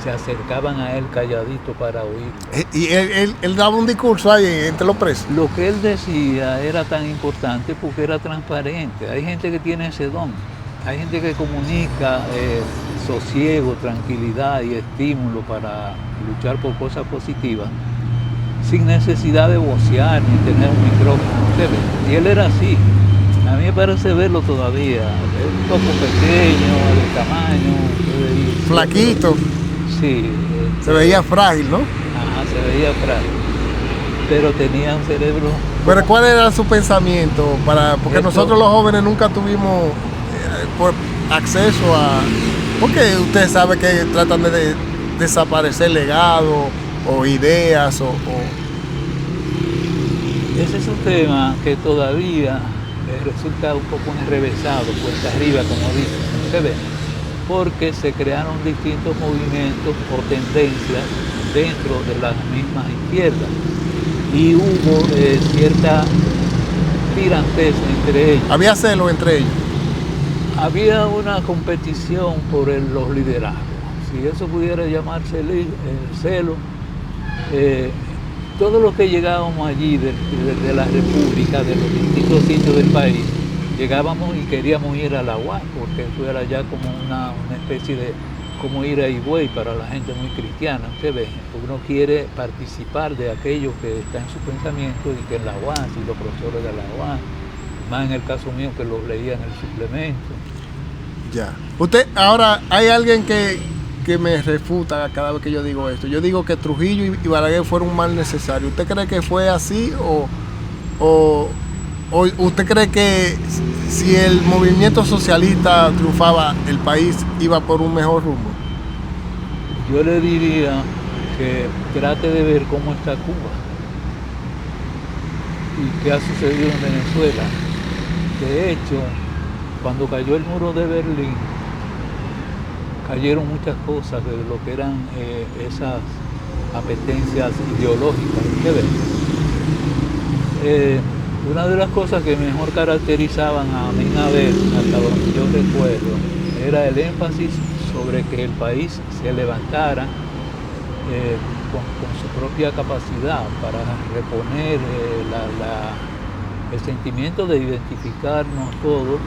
S2: se acercaban a él calladito para oír.
S1: Y él daba un discurso ahí entre los presos.
S2: Lo que él decía era tan importante porque era transparente. Hay gente que tiene ese don, hay gente que comunica sosiego, tranquilidad y estímulo para luchar por cosas positivas, sin necesidad de vocear ni tener un micrófono. Y él era así. A mí me parece verlo todavía. Un poco pequeño, de tamaño.
S1: Flaquito.
S2: Sí.
S1: Se veía frágil, ¿no?
S2: Ajá, se veía frágil. Pero tenía un cerebro...
S1: Pero ¿cuál era su pensamiento? Porque nosotros los jóvenes nunca tuvimos acceso a... Porque usted sabe que tratan de desaparecer legados o ideas
S2: Ese es un tema que todavía resulta un poco enrevesado, cuesta arriba, como dicen, ¿se ve? Porque se crearon distintos movimientos o tendencias dentro de las mismas izquierdas y hubo cierta tirantez entre ellos.
S1: ¿Había celo entre ellos?
S2: Había una competición por los liderazgos, si eso pudiera llamarse celo. Todos los que llegábamos allí de la República, de los distintos sitios del país, llegábamos y queríamos ir a la UAS, porque eso era ya como una especie de, como ir a Higüey para la gente muy cristiana, usted ve, uno quiere participar de aquello que está en su pensamiento y que en la UAS y los profesores de la UAS, más en el caso mío que los leía en el suplemento.
S1: Ya. Usted, ahora, hay alguien que me refuta cada vez que yo digo esto. Yo digo que Trujillo y Balaguer fueron un mal necesario. ¿Usted cree que fue así o usted cree que si el movimiento socialista triunfaba, el país iba por un mejor rumbo?
S2: Yo le diría que trate de ver cómo está Cuba y qué ha sucedido en Venezuela. De hecho, cuando cayó el muro de Berlín, cayeron muchas cosas de lo que eran esas apetencias ideológicas. ¿Qué ven? Una de las cosas que mejor caracterizaban a Amin Abel, hasta donde yo recuerdo, era el énfasis sobre que el país se levantara con su propia capacidad para reponer el sentimiento de identificarnos todos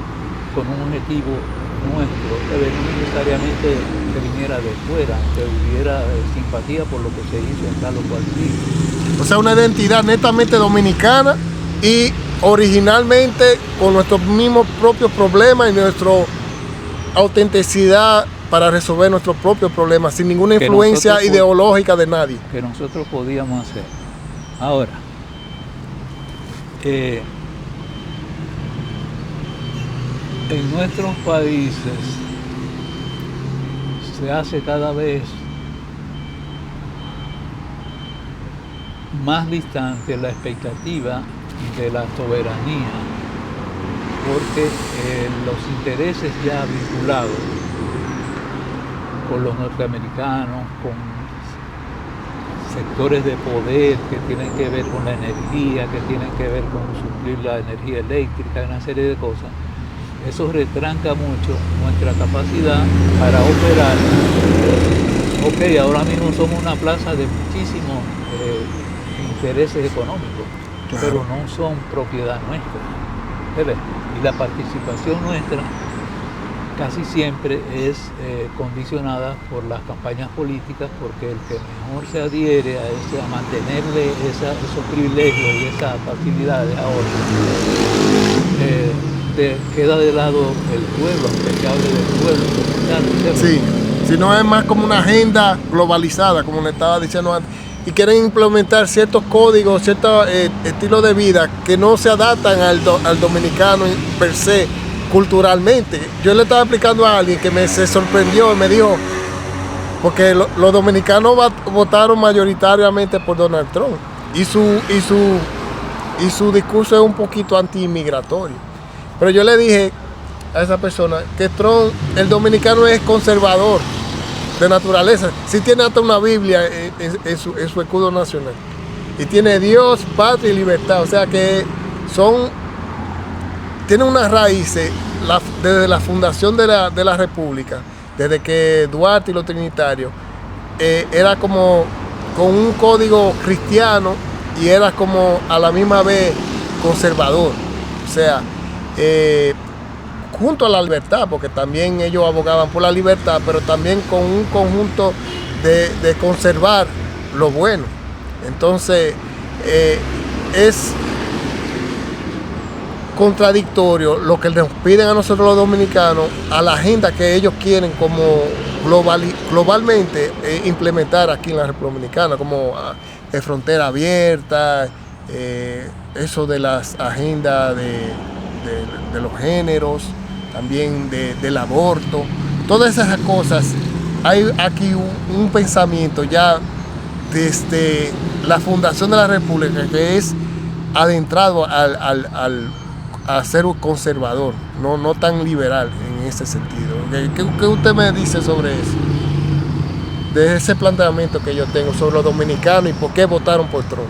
S2: con un objetivo nuestro, que no necesariamente que viniera de fuera, que hubiera simpatía por lo que se hizo en tal o cual sitio.
S1: O sea, una identidad netamente dominicana y originalmente con nuestros mismos propios problemas y autenticidad para resolver nuestros propios problemas sin ninguna
S2: Que
S1: influencia
S2: nosotros
S1: ideológica de nadie.
S2: que nosotros podíamos hacer. Ahora, en nuestros países se hace cada vez más distante la expectativa de la soberanía, porque los intereses ya vinculados con los norteamericanos, con sectores de poder que tienen que ver con la energía, que tienen que ver con suplir la energía eléctrica, una serie de cosas, eso retranca mucho nuestra capacidad para operar. Ok, ahora mismo somos una plaza de muchísimos intereses económicos,
S1: Claro.
S2: pero no son propiedad nuestra. ¿Ves? Y la participación nuestra casi siempre es condicionada por las campañas políticas, porque el que mejor se adhiere a mantenerle esos privilegios y esas facilidades ahora, queda de lado el pueblo, aunque se hable del pueblo.
S1: Sí, si no es más como una agenda globalizada, como le estaba diciendo antes, y quieren implementar ciertos códigos, ciertos estilos de vida que no se adaptan al dominicano per se, culturalmente. Yo le estaba explicando a alguien que se sorprendió y me dijo, porque los dominicanos votaron mayoritariamente por Donald Trump y su discurso es un poquito anti-inmigratorio. Pero yo le dije a esa persona que Trump, el dominicano es conservador de naturaleza. Sí tiene hasta una Biblia en su escudo nacional. Y tiene Dios, patria y libertad. O sea que tiene unas raíces desde la fundación de la República, desde que Duarte y los trinitarios, era como con un código cristiano y era como a la misma vez conservador. O sea, junto a la libertad, porque también ellos abogaban por la libertad, pero también con un conjunto de conservar lo bueno. Entonces, es contradictorio lo que nos piden a nosotros los dominicanos a la agenda que ellos quieren como globalmente implementar aquí en la República Dominicana, como de frontera abierta, eso de las agendas de los géneros, también del aborto, todas esas cosas. Hay aquí un pensamiento ya desde la fundación de la República que es adentrado a ser un conservador, no tan liberal en ese sentido. ¿Qué usted me dice sobre eso? De ese planteamiento que yo tengo sobre los dominicanos y por qué votaron por Trump.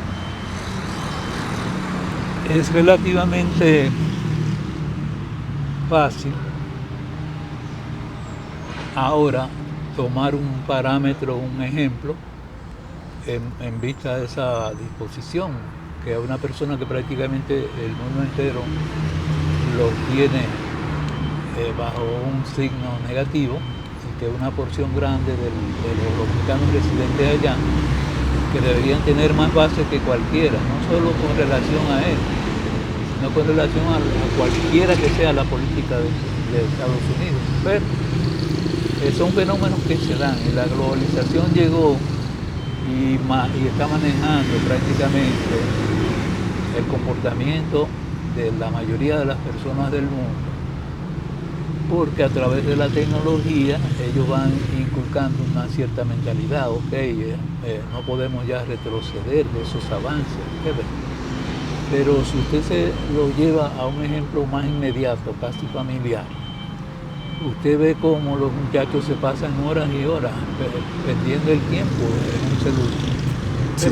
S2: Es relativamente fácil ahora tomar un parámetro, un ejemplo, en vista de esa disposición, que a una persona que prácticamente el mundo entero lo tiene bajo un signo negativo, y que una porción grande de los dominicanos residentes allá, que deberían tener más base que cualquiera, no solo con relación a él, sino con relación a cualquiera que sea la política de Estados Unidos. Pero son fenómenos que se dan, y la globalización llegó y está manejando prácticamente el comportamiento de la mayoría de las personas del mundo, porque a través de la tecnología ellos van inculcando una cierta mentalidad. No podemos ya retroceder de esos avances, pero si usted se lo lleva a un ejemplo más inmediato, casi familiar, usted ve cómo los muchachos se pasan horas y horas perdiendo el tiempo en un celular.
S1: Sí.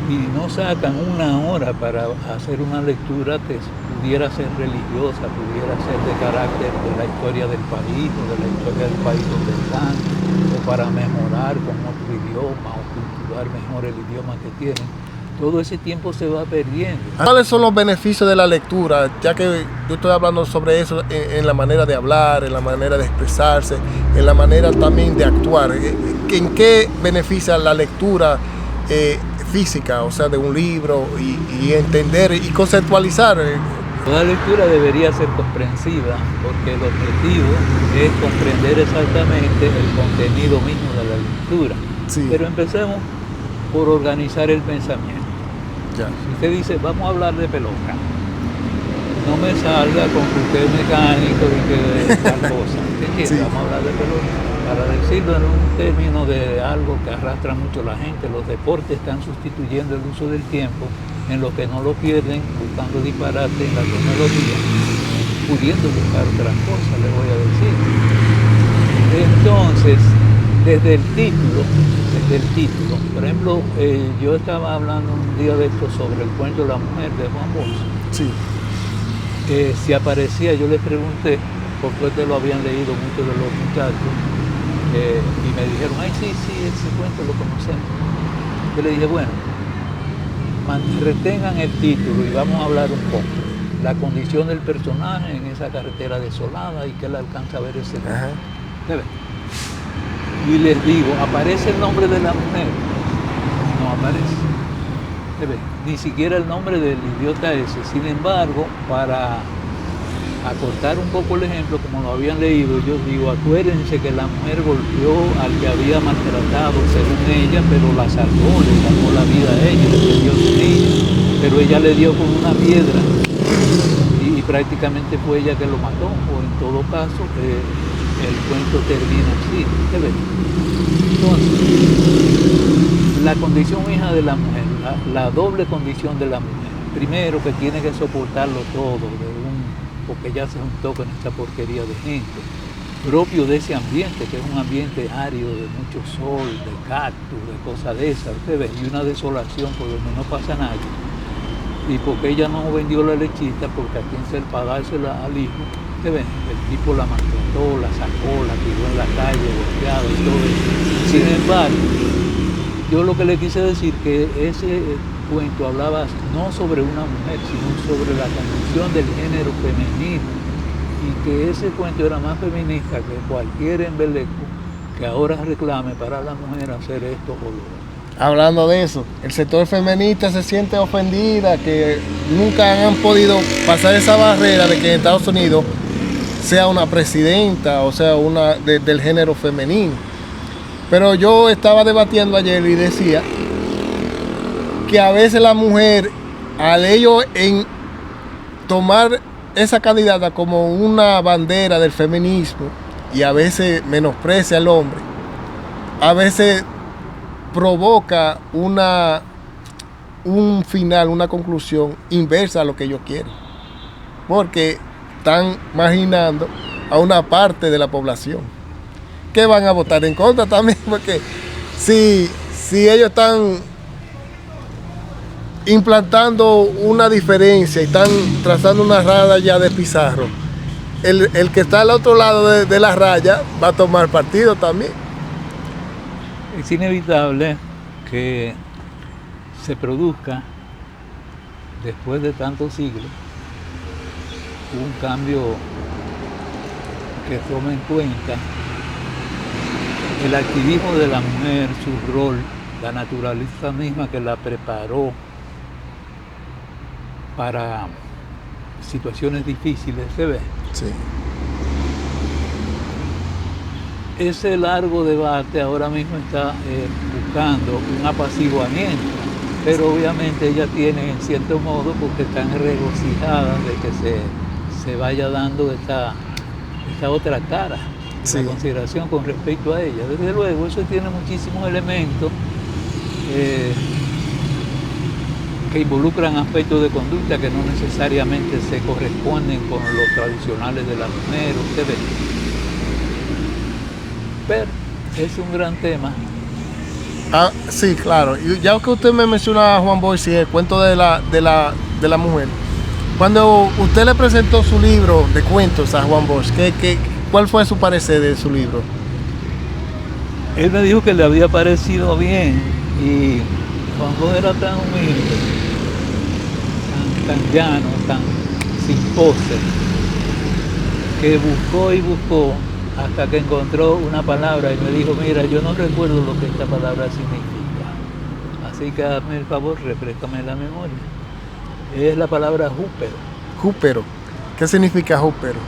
S2: Y no sacan una hora para hacer una lectura que pudiera ser religiosa, pudiera ser de carácter de la historia del país o de la historia del país donde están, o para mejorar con otro idioma o cultivar mejor el idioma que tienen. Todo ese tiempo se va perdiendo.
S1: ¿Cuáles son los beneficios de la lectura? Ya que yo estoy hablando sobre eso en la manera de hablar, en la manera de expresarse, en la manera también de actuar. ¿En qué beneficia la lectura física, o sea, de un libro y entender y conceptualizar
S2: Toda lectura debería ser comprensiva porque el objetivo es comprender exactamente el contenido mismo de la lectura.
S1: Sí.
S2: Pero empecemos por organizar el pensamiento.
S1: Ya.
S2: Si usted dice, vamos a hablar de pelota, no me salga con que usted es mecánico y que tal cosa. ¿Usted entiende?
S1: Sí.
S2: Vamos a hablar de pelota. Para decirlo en un término de algo que arrastra mucho la gente, los deportes están sustituyendo el uso del tiempo en lo que no lo pierden, buscando disparate en la tecnología, pudiendo buscar otras cosas, le voy a decir. Entonces, desde el título, por ejemplo, yo estaba hablando un día de esto sobre el cuento La Mujer de Juan Bosch.
S1: Sí.
S2: Si aparecía, yo les pregunté, porque ustedes lo habían leído muchos de los muchachos, y me dijeron, ay, sí, ese cuento lo conocemos. Yo le dije, bueno, retengan el título y vamos a hablar un poco. La condición del personaje en esa carretera desolada y que él alcanza a ver ese lugar. Y les digo, ¿aparece el nombre de la mujer? No aparece. Ni siquiera el nombre del idiota ese. Sin embargo, para acortar un poco el ejemplo, como lo habían leído, yo digo, acuérdense que la mujer golpeó al que había maltratado, según ella, pero la salvó, le salvó la vida a ella, le dio su niño, pero ella le dio con una piedra y prácticamente fue ella que lo mató, o en todo caso, el cuento termina así. Entonces, la condición hija de la mujer, la doble condición de la mujer, primero que tiene que soportarlo todo, porque ya se juntó con esta porquería de gente, propio de ese ambiente, que es un ambiente árido, de mucho sol, de cactus, de cosas de esas, usted ve, y una desolación por donde no pasa nadie. Y porque ella no vendió la lechita, porque a quien se le pagársela al hijo, usted ve, el tipo la maltrató, la sacó, la tiró en la calle, golpeada y todo eso. Sin embargo, yo lo que le quise decir que ese cuento hablaba no sobre una mujer, sino sobre la condición del género femenino, y que ese cuento era más feminista que cualquier embeleco que ahora reclame para la mujer hacer esto o lo otro.
S1: Hablando de eso, el sector feminista se siente ofendida, que nunca han podido pasar esa barrera de que en Estados Unidos sea una presidenta, o sea, una del género femenino. Pero yo estaba debatiendo ayer y decía que a veces la mujer, al ello en tomar esa candidata como una bandera del feminismo y a veces menosprecia al hombre, a veces provoca un final, una conclusión inversa a lo que ellos quieren, porque están marginando a una parte de la población que van a votar en contra también, porque si ellos están implantando una diferencia y están trazando una raya de pizarro, el que está al otro lado de la raya va a tomar partido también.
S2: Es inevitable que se produzca, después de tantos siglos, un cambio que tome en cuenta el activismo de la mujer, su rol, la naturaleza misma que la preparó para situaciones difíciles, ¿se ve?
S1: Sí.
S2: Ese largo debate ahora mismo está buscando un apaciguamiento, pero obviamente ella tiene en cierto modo, porque están regocijadas de que se vaya dando esta otra cara, sí, la consideración con respecto a ella. Desde luego, eso tiene muchísimos elementos que involucran aspectos de conducta que no necesariamente se corresponden con los tradicionales de la mujer, usted ve. Pero es un gran tema.
S1: Sí, claro. Y ya que usted me menciona a Juan Bosch y el cuento de la mujer, cuando usted le presentó su libro de cuentos a Juan Bosch, ¿cuál fue su parecer de su libro?
S2: Él me dijo que le había parecido bien, y Juan Bosch era tan humilde, tan llano, tan sin pose, que buscó y buscó hasta que encontró una palabra y me dijo, mira, yo no recuerdo lo que esta palabra significa, así que hazme el favor, refréscame la memoria. Es la palabra júpero.
S1: Júpero. ¿Qué significa júpero?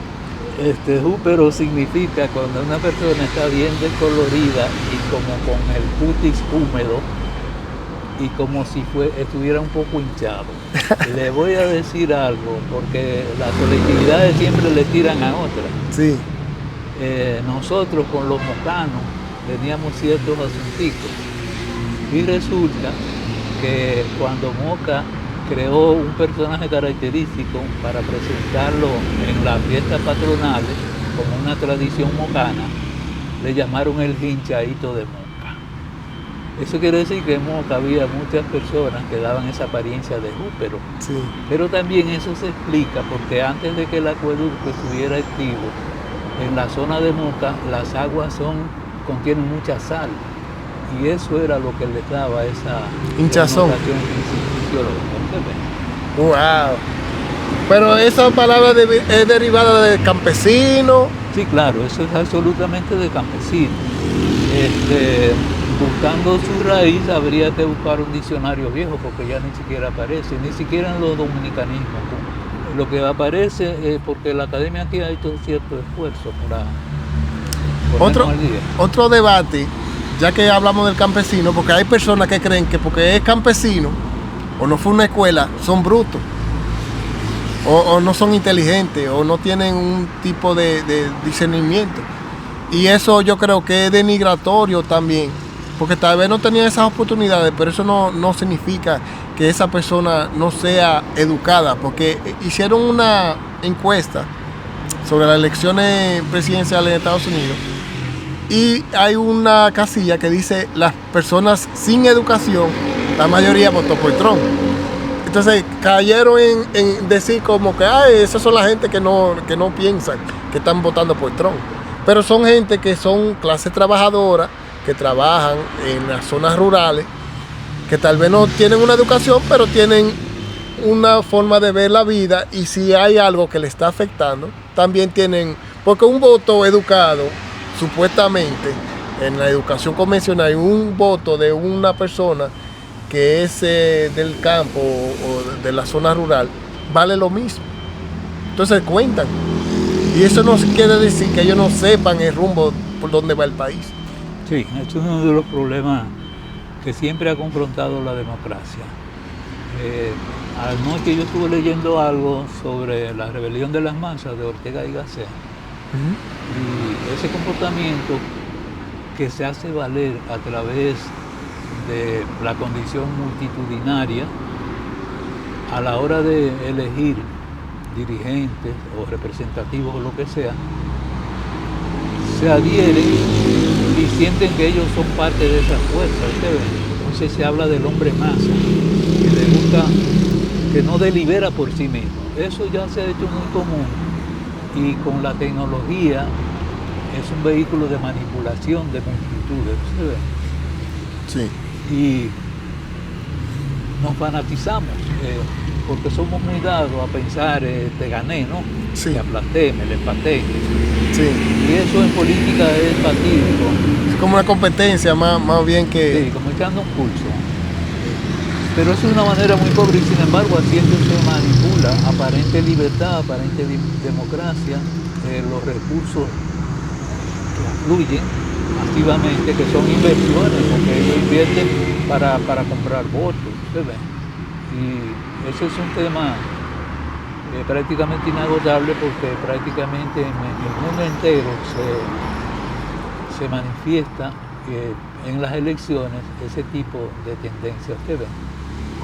S2: Júpero significa cuando una persona está bien descolorida y como con el cutis húmedo y como si estuviera un poco hinchado. Le voy a decir algo, porque las colectividades siempre le tiran a otras.
S1: Sí.
S2: Nosotros con los mocanos teníamos ciertos asunticos y resulta que cuando Moca creó un personaje característico para presentarlo en las fiestas patronales como una tradición mocana, le llamaron el hinchadito de Moca. Eso quiere decir que en Moca había muchas personas que daban esa apariencia de júpero.
S1: Sí.
S2: Pero también eso se explica porque antes de que el acueducto estuviera activo, en la zona de Moca las aguas contienen mucha sal y eso era lo que les daba esa
S1: hinchazón.
S2: Fisiológica.
S1: Wow. Pero esa palabra es derivada de campesino.
S2: Sí, claro, eso es absolutamente de campesino. Buscando su raíz habría que buscar un diccionario viejo porque ya ni siquiera aparece, ni siquiera en los dominicanismos. Lo que aparece es porque la academia aquí ha hecho cierto esfuerzo para ponernos al día.
S1: Otro debate, ya que hablamos del campesino, porque hay personas que creen que porque es campesino o no fue una escuela, son brutos. O no son inteligentes, o no tienen un tipo de discernimiento. Y eso yo creo que es denigratorio también, porque tal vez no tenía esas oportunidades, pero eso no significa que esa persona no sea educada, porque hicieron una encuesta sobre las elecciones presidenciales de Estados Unidos y hay una casilla que dice las personas sin educación, la mayoría votó por Trump. Entonces cayeron en decir como que esas son la gente que no piensan, que están votando por Trump. Pero son gente que son clase trabajadora, que trabajan en las zonas rurales, que tal vez no tienen una educación, pero tienen una forma de ver la vida y si hay algo que le está afectando, también tienen, porque un voto educado, supuestamente, en la educación convencional, un voto de una persona que es del campo o de la zona rural, vale lo mismo. Entonces cuentan. Y eso no quiere decir que ellos no sepan el rumbo por donde va el país.
S2: Sí, eso es uno de los problemas que siempre ha confrontado la democracia. Anoche yo estuve leyendo algo sobre la rebelión de las masas de Ortega y Gasset. Y ese comportamiento que se hace valer a través de la condición multitudinaria a la hora de elegir dirigentes o representativos o lo que sea, se adhieren y sienten que ellos son parte de esa fuerza. Entonces se habla del hombre masa, que le gusta, que no delibera por sí mismo. Eso ya se ha hecho muy común y con la tecnología es un vehículo de manipulación de multitudes.
S1: Sí.
S2: Y nos fanatizamos porque somos muy dados a pensar te gané, ¿no?
S1: Sí.
S2: Te aplasté, me le empaté.
S1: Sí.
S2: Y eso en política es fatídico.
S1: Es como una competencia más bien que...
S2: Sí, como echando un pulso. Pero es una manera muy pobre y sin embargo haciendo se manipula aparente libertad, aparente democracia, los recursos que fluyen activamente, que son inversiones, porque ellos invierten para comprar votos, ¿verdad? Y ese es un tema prácticamente inagotable porque prácticamente en el mundo entero se manifiesta en las elecciones ese tipo de tendencias, ¿verdad?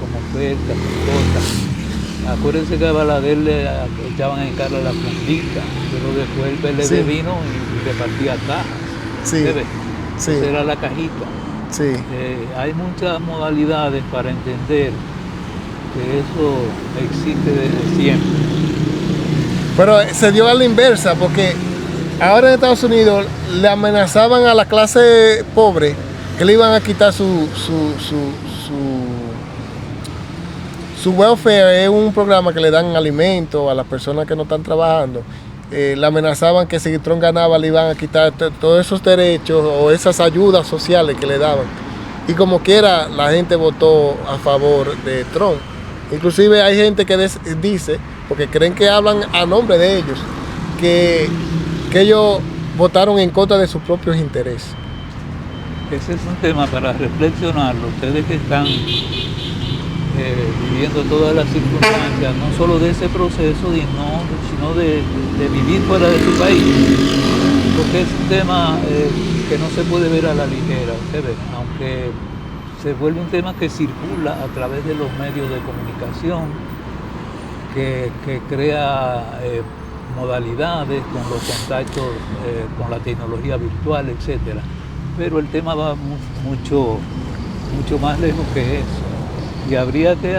S2: Como ofertas, cosas. Acuérdense que a Balaguer le echaban en cara la fundita, pero después el PLD vino y repartía cajas.
S1: Sí. Sí.
S2: Esa era la cajita.
S1: Sí.
S2: Hay muchas modalidades para entender que eso existe desde siempre.
S1: Pero se dio a la inversa, porque ahora en Estados Unidos le amenazaban a la clase pobre que le iban a quitar su welfare. Es un programa que le dan alimentos a las personas que no están trabajando. Le amenazaban que si Trump ganaba le iban a quitar todos esos derechos o esas ayudas sociales que le daban. Y como quiera, la gente votó a favor de Trump. Inclusive hay gente que dice, porque creen que hablan a nombre de ellos, que ellos votaron en contra de sus propios intereses.
S2: Ese es un tema para reflexionarlo. Ustedes que están viviendo todas las circunstancias, no solo de ese proceso, sino de vivir fuera de su país. Porque es un tema que no se puede ver a la ligera, ustedes, aunque se vuelve un tema que circula a través de los medios de comunicación, que crea modalidades con los contactos con la tecnología virtual, etcétera. Pero el tema va mucho más lejos que eso. Y habría que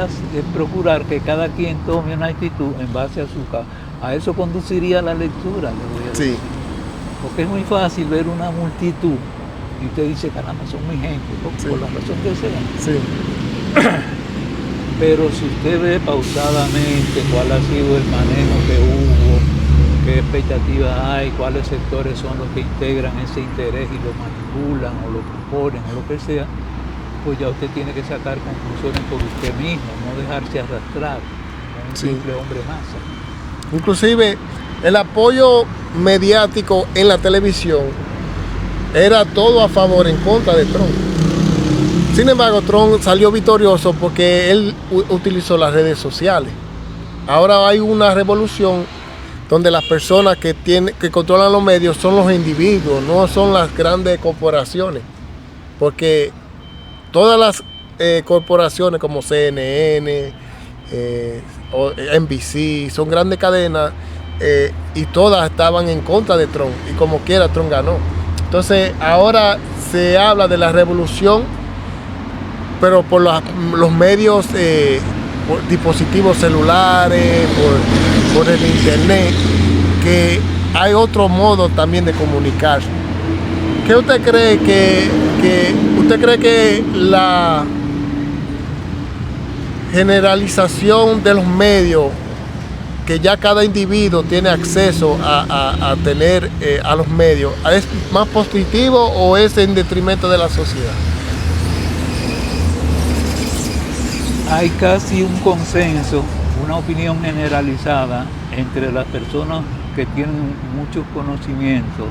S2: procurar que cada quien tome una actitud en base a su caso. A eso conduciría la lectura, le voy a decir.
S1: Sí.
S2: Porque es muy fácil ver una multitud y usted dice, caramba, son muy gente, por la razón que sea.
S1: Sí.
S2: Pero si usted ve pausadamente cuál ha sido el manejo que hubo, qué expectativas hay, cuáles sectores son los que integran ese interés y lo manipulan o lo proponen o lo que sea, pues ya usted tiene que sacar conclusiones por usted mismo, no dejarse arrastrar como un simple hombre masa.
S1: Inclusive el apoyo mediático en la televisión era todo a favor, en contra de Trump. Sin embargo, Trump salió victorioso porque él utilizó las redes sociales. Ahora hay una revolución donde las personas que controlan los medios son los individuos, no son las grandes corporaciones. Porque todas las corporaciones como CNN, o NBC, son grandes cadenas y todas estaban en contra de Trump y como quiera Trump ganó. Entonces ahora se habla de la revolución, pero por los medios, por dispositivos celulares, por el internet, que hay otro modo también de comunicarse. ¿Qué usted cree usted cree que la generalización de los medios, que ya cada individuo tiene acceso a tener a los medios, es más positivo o es en detrimento de la sociedad?
S2: Hay casi un consenso, una opinión generalizada entre las personas que tienen muchos conocimientos,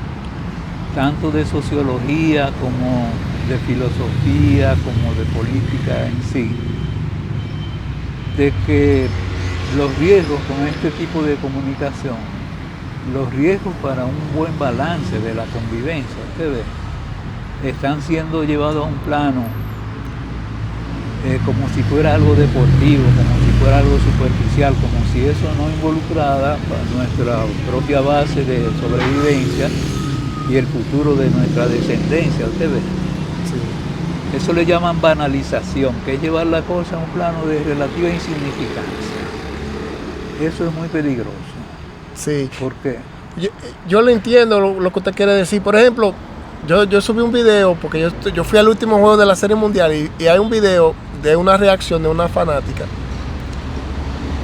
S2: tanto de sociología como de filosofía, como de política en sí, de que los riesgos con este tipo de comunicación, los riesgos para un buen balance de la convivencia, ustedes están siendo llevados a un plano como si fuera algo deportivo, como si fuera algo superficial, como si eso no involucrara nuestra propia base de sobrevivencia y el futuro de nuestra descendencia, ¿usted ve? Sí. Eso le llaman banalización, que es llevar la cosa a un plano de relativa insignificancia. Eso es muy peligroso.
S1: Sí.
S2: ¿Por qué?
S1: Yo le entiendo lo que usted quiere decir. Por ejemplo, yo subí un video, porque yo fui al último juego de la Serie Mundial y hay un video de una reacción de una fanática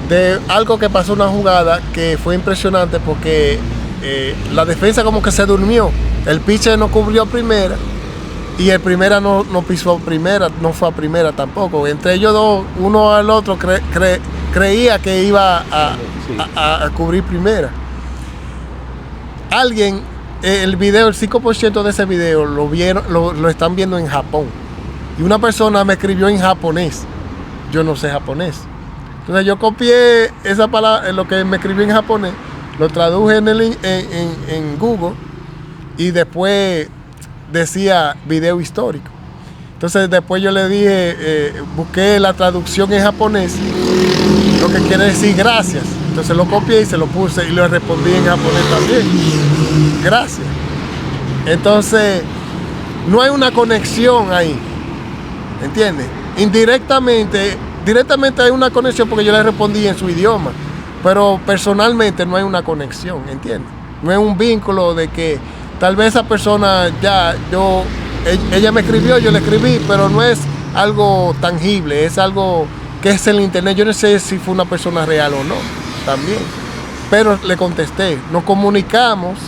S1: de algo que pasó, una jugada que fue impresionante porque la defensa como que se durmió, el pitcher no cubrió primera y el primera no pisó primera, no fue a primera tampoco. Entre ellos dos, uno al otro creía que iba a cubrir primera. Alguien, el video, el 5% de ese video lo están viendo en Japón. Y una persona me escribió en japonés. Yo no sé japonés. Entonces yo copié esa palabra, lo que me escribió en japonés, lo traduje en Google y después decía video histórico. Entonces después yo le dije, busqué la traducción en japonés, lo que quiere decir gracias. Entonces lo copié y se lo puse y le respondí en japonés también. Gracias. Entonces no hay una conexión ahí. ¿Entiendes? Directamente hay una conexión porque yo le respondí en su idioma, pero personalmente no hay una conexión, ¿entiendes? No es un vínculo de que tal vez esa persona ella me escribió, yo le escribí, pero no es algo tangible, es algo que es el internet. Yo no sé si fue una persona real o no, también, pero le contesté. Nos comunicamos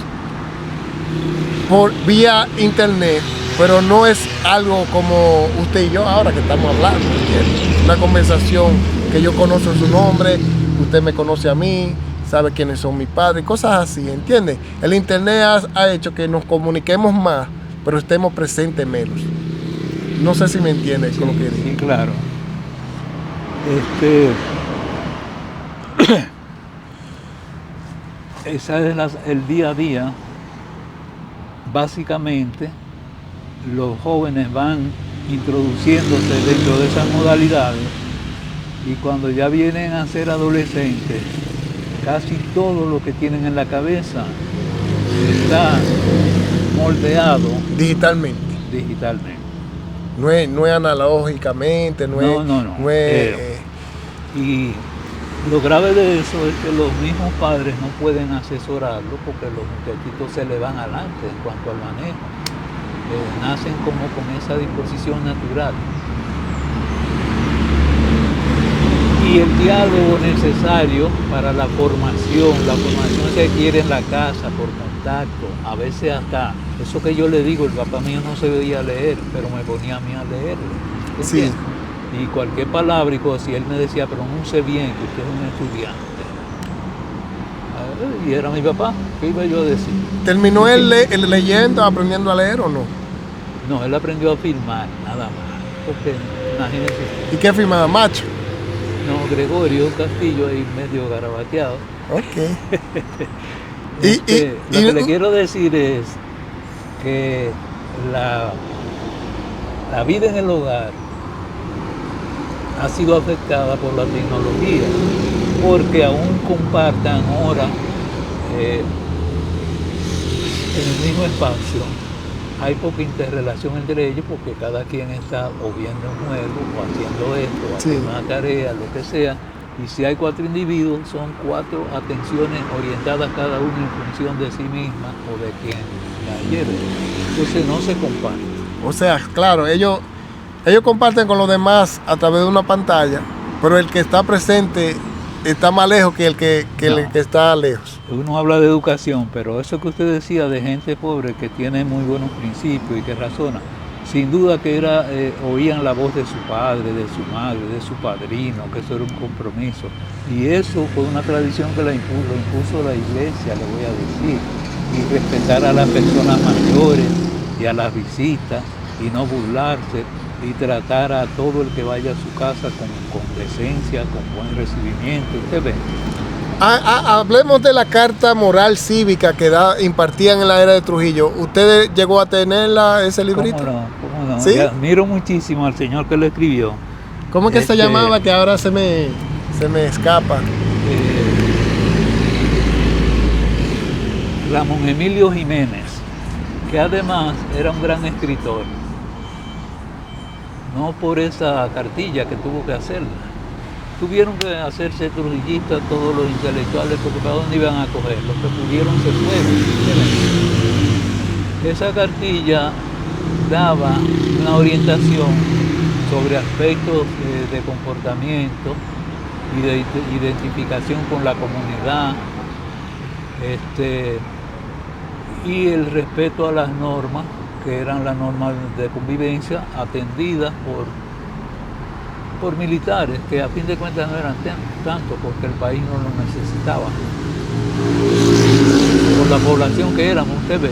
S1: por vía internet, pero no es algo como usted y yo ahora que estamos hablando, ¿entiendes? Una conversación que yo conozco su nombre, usted me conoce a mí, sabe quiénes son mis padres, cosas así, ¿entiende? El internet ha hecho que nos comuniquemos más, pero estemos presentes menos. No sé si me entiendes con lo que digo.
S2: Sí, claro. Esa es el día a día. Básicamente, los jóvenes van introduciéndose dentro de esas modalidades y cuando ya vienen a ser adolescentes, casi todo lo que tienen en la cabeza está moldeado
S1: Digitalmente. No es analógicamente, no es.
S2: Y lo grave de eso es que los mismos padres no pueden asesorarlo porque los muchachitos se le van adelante en cuanto al manejo. Nacen como con esa disposición natural. Y el diálogo necesario para la formación se adquiere en la casa, por contacto, a veces hasta, eso que yo le digo, el papá mío no se veía leer, pero me ponía a mí a leerle.
S1: Sí.
S2: Y cualquier palabra y cosa, y él me decía, pronuncie bien, que usted es un estudiante. Y era mi papá, ¿qué iba yo a decir?
S1: ¿Terminó él leyendo, aprendiendo a leer o no?
S2: No, él aprendió a filmar, nada más, porque imagínense.
S1: ¿Y qué filmaba? ¿Macho?
S2: No, Gregorio Castillo, ahí medio garabateado.
S1: Ok.
S2: Lo que le quiero decir es que la vida en el hogar ha sido afectada por la tecnología, porque aún compartan ahora en el mismo espacio, hay poca interrelación entre ellos porque cada quien está o viendo un juego o haciendo esto, o haciendo una tarea, lo que sea, y si hay 4 individuos, son 4 atenciones orientadas cada uno en función de sí misma o de quien la lleve. Entonces no se comparten.
S1: O sea, claro, ellos comparten con los demás a través de una pantalla, pero el que está presente está más lejos que el que está lejos.
S2: Uno habla de educación, pero eso que usted decía de gente pobre que tiene muy buenos principios y que razona, sin duda que oían la voz de su padre, de su madre, de su padrino, que eso era un compromiso. Y eso fue una tradición que lo impuso la iglesia, le voy a decir. Y respetar a las personas mayores y a las visitas y no burlarse y tratar a todo el que vaya a su casa con decencia, con buen recibimiento. ¿Usted ve?
S1: Hablemos de la carta moral cívica que impartían en la era de Trujillo. ¿Usted llegó a tenerla, ese librito?
S2: ¿Cómo no?
S1: ¿Sí?
S2: Admiro muchísimo al señor que lo escribió.
S1: ¿Cómo es que se llamaba? Que ahora se me escapa.
S2: Ramón Emilio Jiménez, que además era un gran escritor. No por esa cartilla que tuvo que hacerla. Tuvieron que hacerse trujillistas todos los intelectuales, porque ¿para dónde iban a coger? Los que pudieron se fueron. Esa cartilla daba una orientación sobre aspectos de comportamiento y de identificación con la comunidad, y el respeto a las normas, que eran las normas de convivencia atendidas por militares, que a fin de cuentas no eran tanto, porque el país no lo necesitaba. Por la población que éramos, usted ve.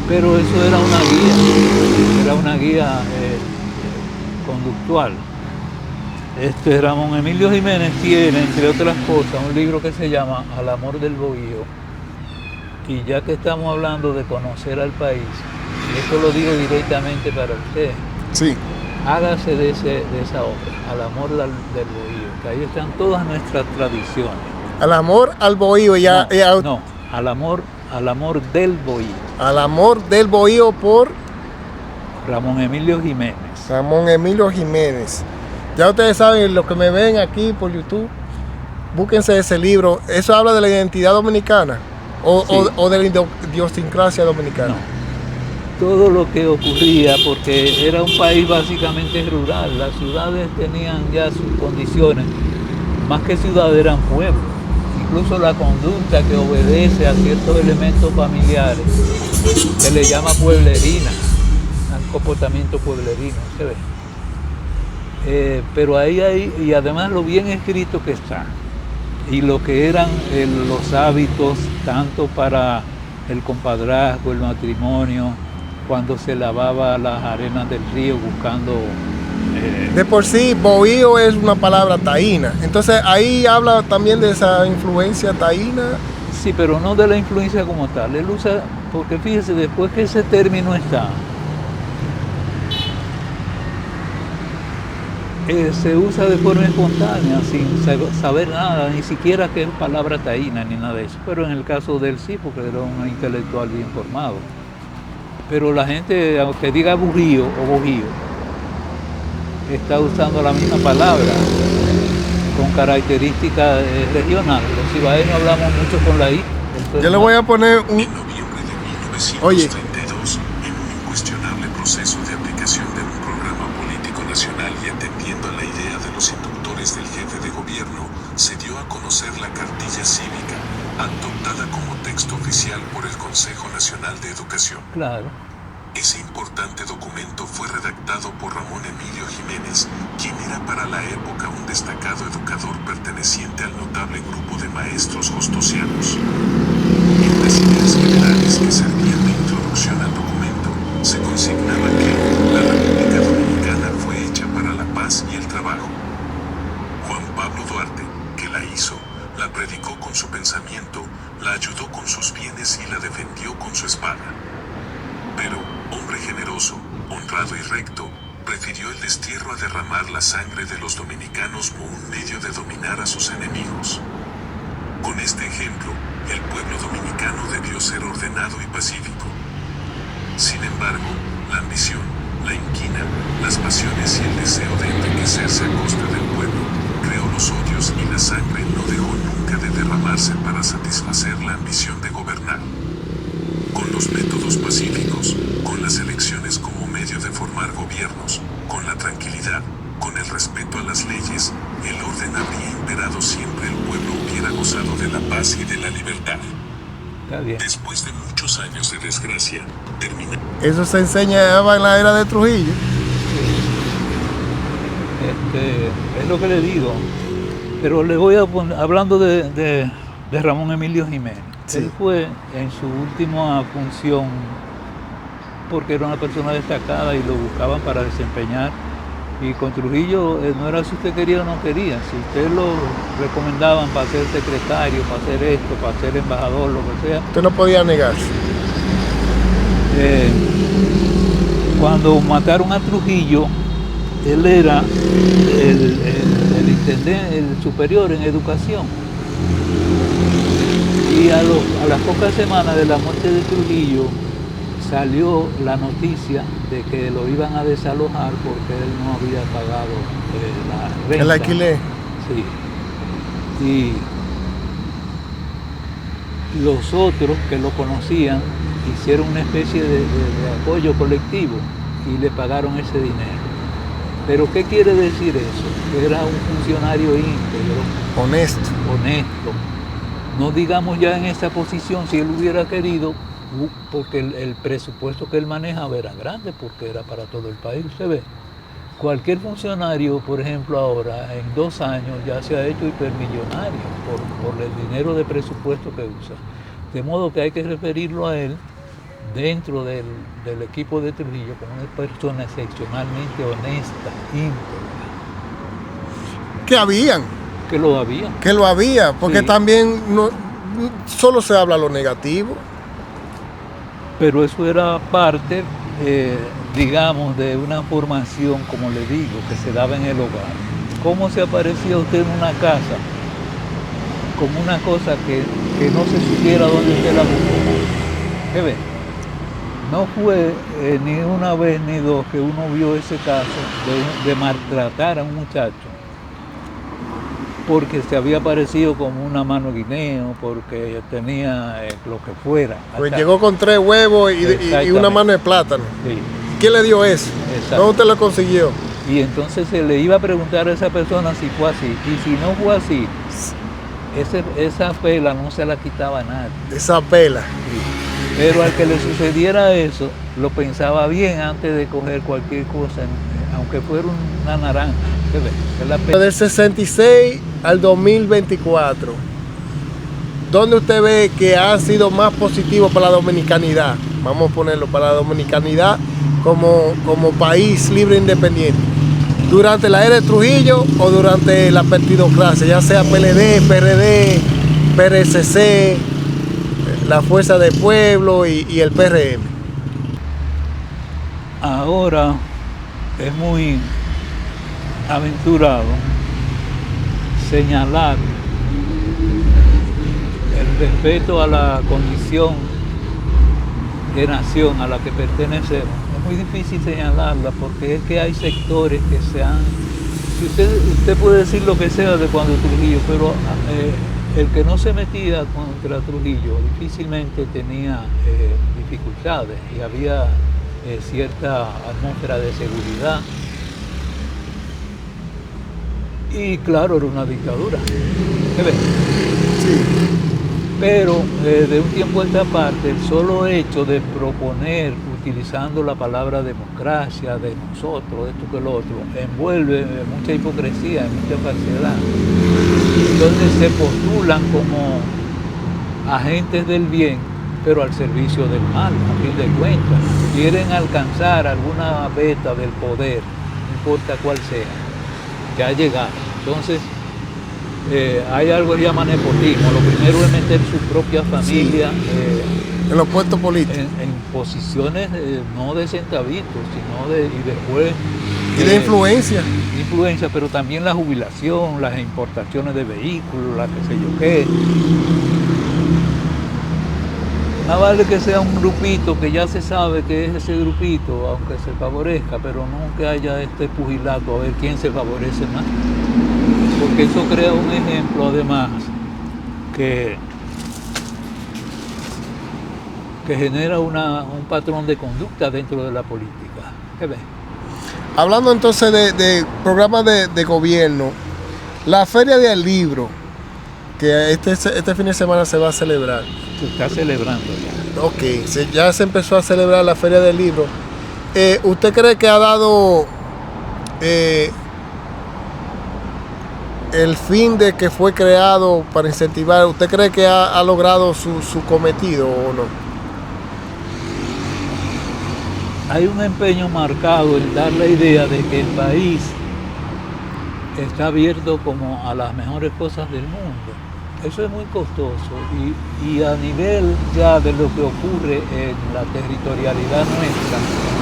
S2: Pero eso era una guía conductual. Ramón Emilio Jiménez tiene, entre otras cosas, un libro que se llama Al amor del bohío. Y ya que estamos hablando de conocer al país, y esto lo digo directamente para usted,
S1: sí,
S2: hágase de esa obra, Al amor del bohío, que ahí están todas nuestras tradiciones.
S1: Al amor al bohío,
S2: no, al amor del bohío.
S1: Al amor del bohío por
S2: Ramón Emilio Jiménez.
S1: Ramón Emilio Jiménez. Ya ustedes saben, los que me ven aquí por YouTube, búsquense ese libro. Eso habla de la identidad dominicana. O de la idiosincrasia dominicana.
S2: No. Todo lo que ocurría, porque era un país básicamente rural, las ciudades tenían ya sus condiciones, más que ciudades eran pueblos, incluso la conducta que obedece a ciertos elementos familiares, se le llama pueblerina, al comportamiento pueblerino, ¿se ve? Pero ahí hay, y además lo bien escrito que está, y lo que eran los hábitos, tanto para el compadrazgo, el matrimonio, cuando se lavaba las arenas del río buscando...
S1: De por sí, bohío es una palabra taína. Entonces ahí habla también de esa influencia taína.
S2: Sí, pero no de la influencia como tal. Él usa, porque fíjese, después que ese término está, se usa de forma espontánea, sin saber nada, ni siquiera que es palabra taína ni nada de eso. Pero en el caso de él sí, porque era un intelectual bien formado. Pero la gente, aunque diga bujío o bojío, está usando la misma palabra con características regionales. Los ibaeños hablamos mucho con la I.
S1: Yo le voy a poner un...
S3: En noviembre de 1932,
S1: Oye.
S3: en un incuestionable proceso de aplicación de un programa político nacional y atendiendo a la idea de los inductores del jefe de gobierno, se dio a conocer la cartilla cívica, adoptada como texto oficial por el Consejo Nacional de Educación.
S2: Claro.
S3: Ese importante documento fue redactado por Ramón Emilio Jiménez, quien era para la época un destacado educador perteneciente al notable grupo de maestros jostosianos. En las ideas generales que servían de introducción al documento, se consignaba que la República Dominicana fue hecha para la paz y el trabajo. Juan Pablo Duarte, que la hizo, la predicó con su pensamiento, la ayudó con sus bienes y la defendió con su espada. Pero, hombre generoso, honrado y recto, prefirió el destierro a derramar la sangre de los dominicanos como un medio de dominar a sus enemigos. Con este ejemplo, el pueblo dominicano debió ser ordenado y pacífico. Sin embargo, la ambición, la inquina, las pasiones y el deseo de enriquecerse a costa del pueblo, creó los odios y la sangre no dejó nunca de derramarse para satisfacer la ambición de gobernar. Con los métodos pacíficos, con las elecciones como medio de formar gobiernos, con la tranquilidad, con el respeto a las leyes, el orden habría imperado siempre, el pueblo hubiera gozado de la paz y de la libertad.
S2: Está bien.
S3: Después de muchos años de desgracia, termina.
S1: Eso se enseñaba en la era de Trujillo.
S2: Es lo que le digo. Pero le voy a poner, hablando de Ramón Emilio Jiménez.
S1: Sí.
S2: Él fue en su última función, porque era una persona destacada y lo buscaban para desempeñar. Y con Trujillo no era si usted quería o no quería. Si usted lo recomendaban para ser secretario, para hacer esto, para ser embajador, lo que sea.
S1: Usted no podía negarse.
S2: Cuando mataron a Trujillo, él era el intendente, el superior en educación. Y a las pocas semanas de la muerte de Trujillo, salió la noticia de que lo iban a desalojar porque él no había pagado la renta.
S1: El alquiler.
S2: Sí. Y los otros que lo conocían hicieron una especie de apoyo colectivo y le pagaron ese dinero. Pero ¿qué quiere decir eso? Que era un funcionario íntegro,
S1: Honesto.
S2: honesto. No digamos ya en esa posición, si él hubiera querido, porque el presupuesto que él manejaba era grande, porque era para todo el país, usted ve. Cualquier funcionario, por ejemplo, ahora, en 2 años, ya se ha hecho hipermillonario por el dinero de presupuesto que usa. De modo que hay que referirlo a él dentro del equipo de Trujillo como una persona excepcionalmente honesta, íntegra.
S1: Que habían.
S2: Que lo había.
S1: Que lo había, porque
S2: Sí.
S1: también no, solo se habla lo negativo.
S2: Pero eso era parte, digamos, de una formación, como le digo, que se daba en el hogar. ¿Cómo se aparecía usted en una casa como una cosa que no se supiera dónde usted la buscó? ¿Qué ve? No fue ni una vez ni dos que uno vio ese caso de maltratar a un muchacho porque se había aparecido como una mano de guineo, porque tenía lo que fuera.
S1: Pues
S2: Hasta-
S1: llegó con 3 huevos y una
S2: Exactamente.
S1: mano de plátano.
S2: Sí.
S1: ¿Quién le dio eso?
S2: Exacto.
S1: ¿Dónde usted lo consiguió?
S2: Y entonces se le iba a preguntar a esa persona si fue así. Y si no fue así, esa pela no se la quitaba a nadie.
S1: Esa pela.
S2: Pero al que le sucediera eso, lo pensaba bien antes de coger cualquier cosa aunque fuera una naranja. ¿Qué ves? Es la pena.
S1: Del 66 al 2024, ¿dónde usted ve que ha sido más positivo para la dominicanidad? Vamos a ponerlo para la dominicanidad como país libre e independiente. ¿Durante la era de Trujillo o durante la partidocracia, ya sea PLD, PRD, PRCC, la Fuerza del Pueblo y el PRM?
S2: Ahora es muy aventurado señalar el respeto a la condición de nación a la que pertenecemos. Es muy difícil señalarla porque es que hay sectores que se han... Si usted puede decir lo que sea de cuando Trujillo, pero el que no se metía contra Trujillo difícilmente tenía dificultades y había cierta atmósfera de seguridad. Y claro, era una dictadura. ¿Qué ves?
S1: Sí.
S2: Pero de un tiempo a esta parte, el solo hecho de proponer, utilizando la palabra democracia, de nosotros, esto que lo otro, envuelve mucha hipocresía, mucha falsedad. Entonces se postulan como agentes del bien, pero al servicio del mal, a fin de cuentas. Quieren alcanzar alguna beta del poder, no importa cuál sea, ya llegaron. Entonces, hay algo que llaman nepotismo. Lo primero es meter su propia familia
S1: en los puestos políticos.
S2: En posiciones no de centavitos, sino y después...
S1: Y de influencia.
S2: Influencia, pero también la jubilación, las importaciones de vehículos, la que sé yo qué. Más vale que sea un grupito que ya se sabe que es ese grupito, aunque se favorezca, pero no que haya este pugilato a ver quién se favorece más. Porque eso crea un ejemplo, además, que genera un patrón de conducta dentro de la política. ¿Qué ves?
S1: Hablando entonces de programas de gobierno, la Feria del Libro, que este fin de semana se va a celebrar.
S2: Se está celebrando ya.
S1: Ok, ya se empezó a celebrar la Feria del Libro. ¿Usted cree que ha dado el fin de que fue creado para incentivar? ¿Usted cree que ha logrado su cometido o no?
S2: Hay un empeño marcado en dar la idea de que el país está abierto como a las mejores cosas del mundo. Eso es muy costoso y a nivel ya de lo que ocurre en la territorialidad nuestra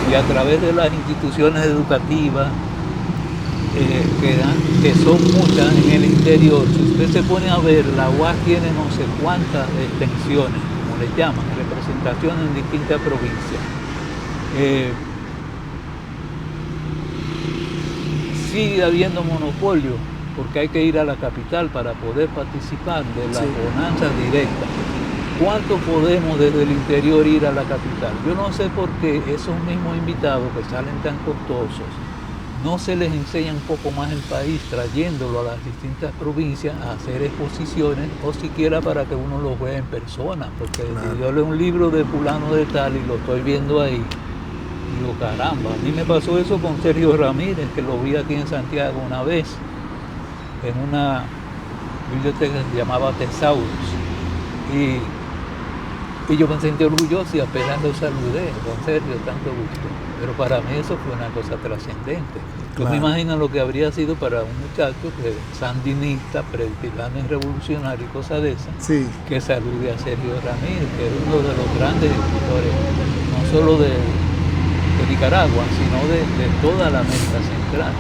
S2: y a través de las instituciones educativas que son muchas en el interior. Si usted se pone a ver, la UAS tiene no sé cuántas extensiones, como le llaman, representaciones en distintas provincias. Sigue habiendo monopolio porque hay que ir a la capital para poder participar de las bonanzas directas. ¿Cuánto podemos desde el interior ir a la capital? Yo no sé por qué esos mismos invitados que salen tan costosos no se les enseña un poco más el país, trayéndolo a las distintas provincias a hacer exposiciones o siquiera para que uno lo vea en persona, porque si yo leo un libro de fulano de tal y lo estoy viendo ahí, digo, caramba, a mí me pasó eso con Sergio Ramírez, que lo vi aquí en Santiago una vez, en una biblioteca que se llamaba Tesaurus, y yo me sentí orgulloso y apenas lo saludé, don Sergio, tanto gusto. Pero para mí eso fue una cosa trascendente. Yo me imagino lo que habría sido para un muchacho que sandinista, predicando en revolucionario y cosas de esas, que salude a Sergio Ramírez, que es uno de los grandes escritores, no solo de Nicaragua, sino de toda la América Central.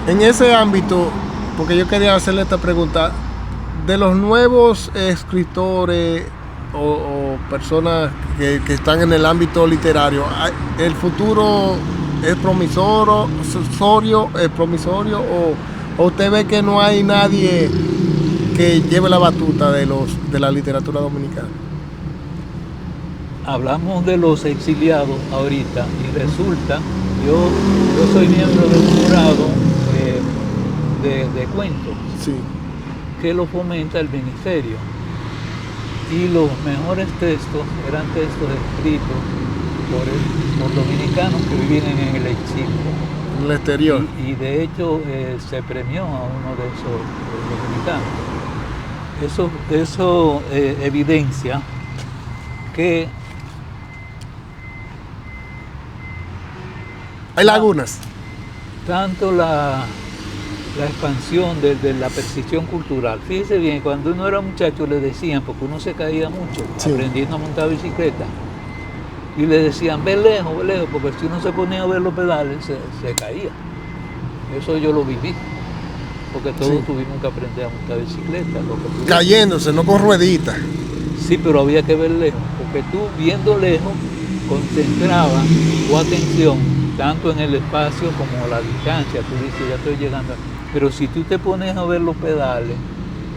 S1: En ese ámbito, porque yo quería hacerle esta pregunta, de los nuevos escritores o personas que están en el ámbito literario, ¿el futuro es promisorio o usted ve que no hay nadie que lleve la batuta de la literatura dominicana?
S2: Hablamos de los exiliados ahorita y resulta, yo soy miembro de un jurado de cuentos que lo fomenta el ministerio. Y los mejores textos eran textos escritos por dominicanos que vivían en el exilio.
S1: en el exterior.
S2: Y de hecho se premió a uno de esos dominicanos. Eso evidencia que
S1: Hay lagunas.
S2: tanto la expansión de la percepción cultural. Fíjese bien, cuando uno era muchacho le decían, porque uno se caía mucho
S1: Sí.
S2: aprendiendo a montar bicicleta, y le decían, ve lejos, porque si uno se ponía a ver los pedales se caía. Eso yo lo viví, porque todos
S1: Sí.
S2: tuvimos que aprender a montar bicicleta. Lo que tuvimos.
S1: Cayéndose, no con rueditas.
S2: Sí, pero había que ver lejos, porque tú viendo lejos concentrabas tu atención tanto en el espacio como la distancia. Tú dices, ya estoy llegando. Pero si tú te pones a ver los pedales,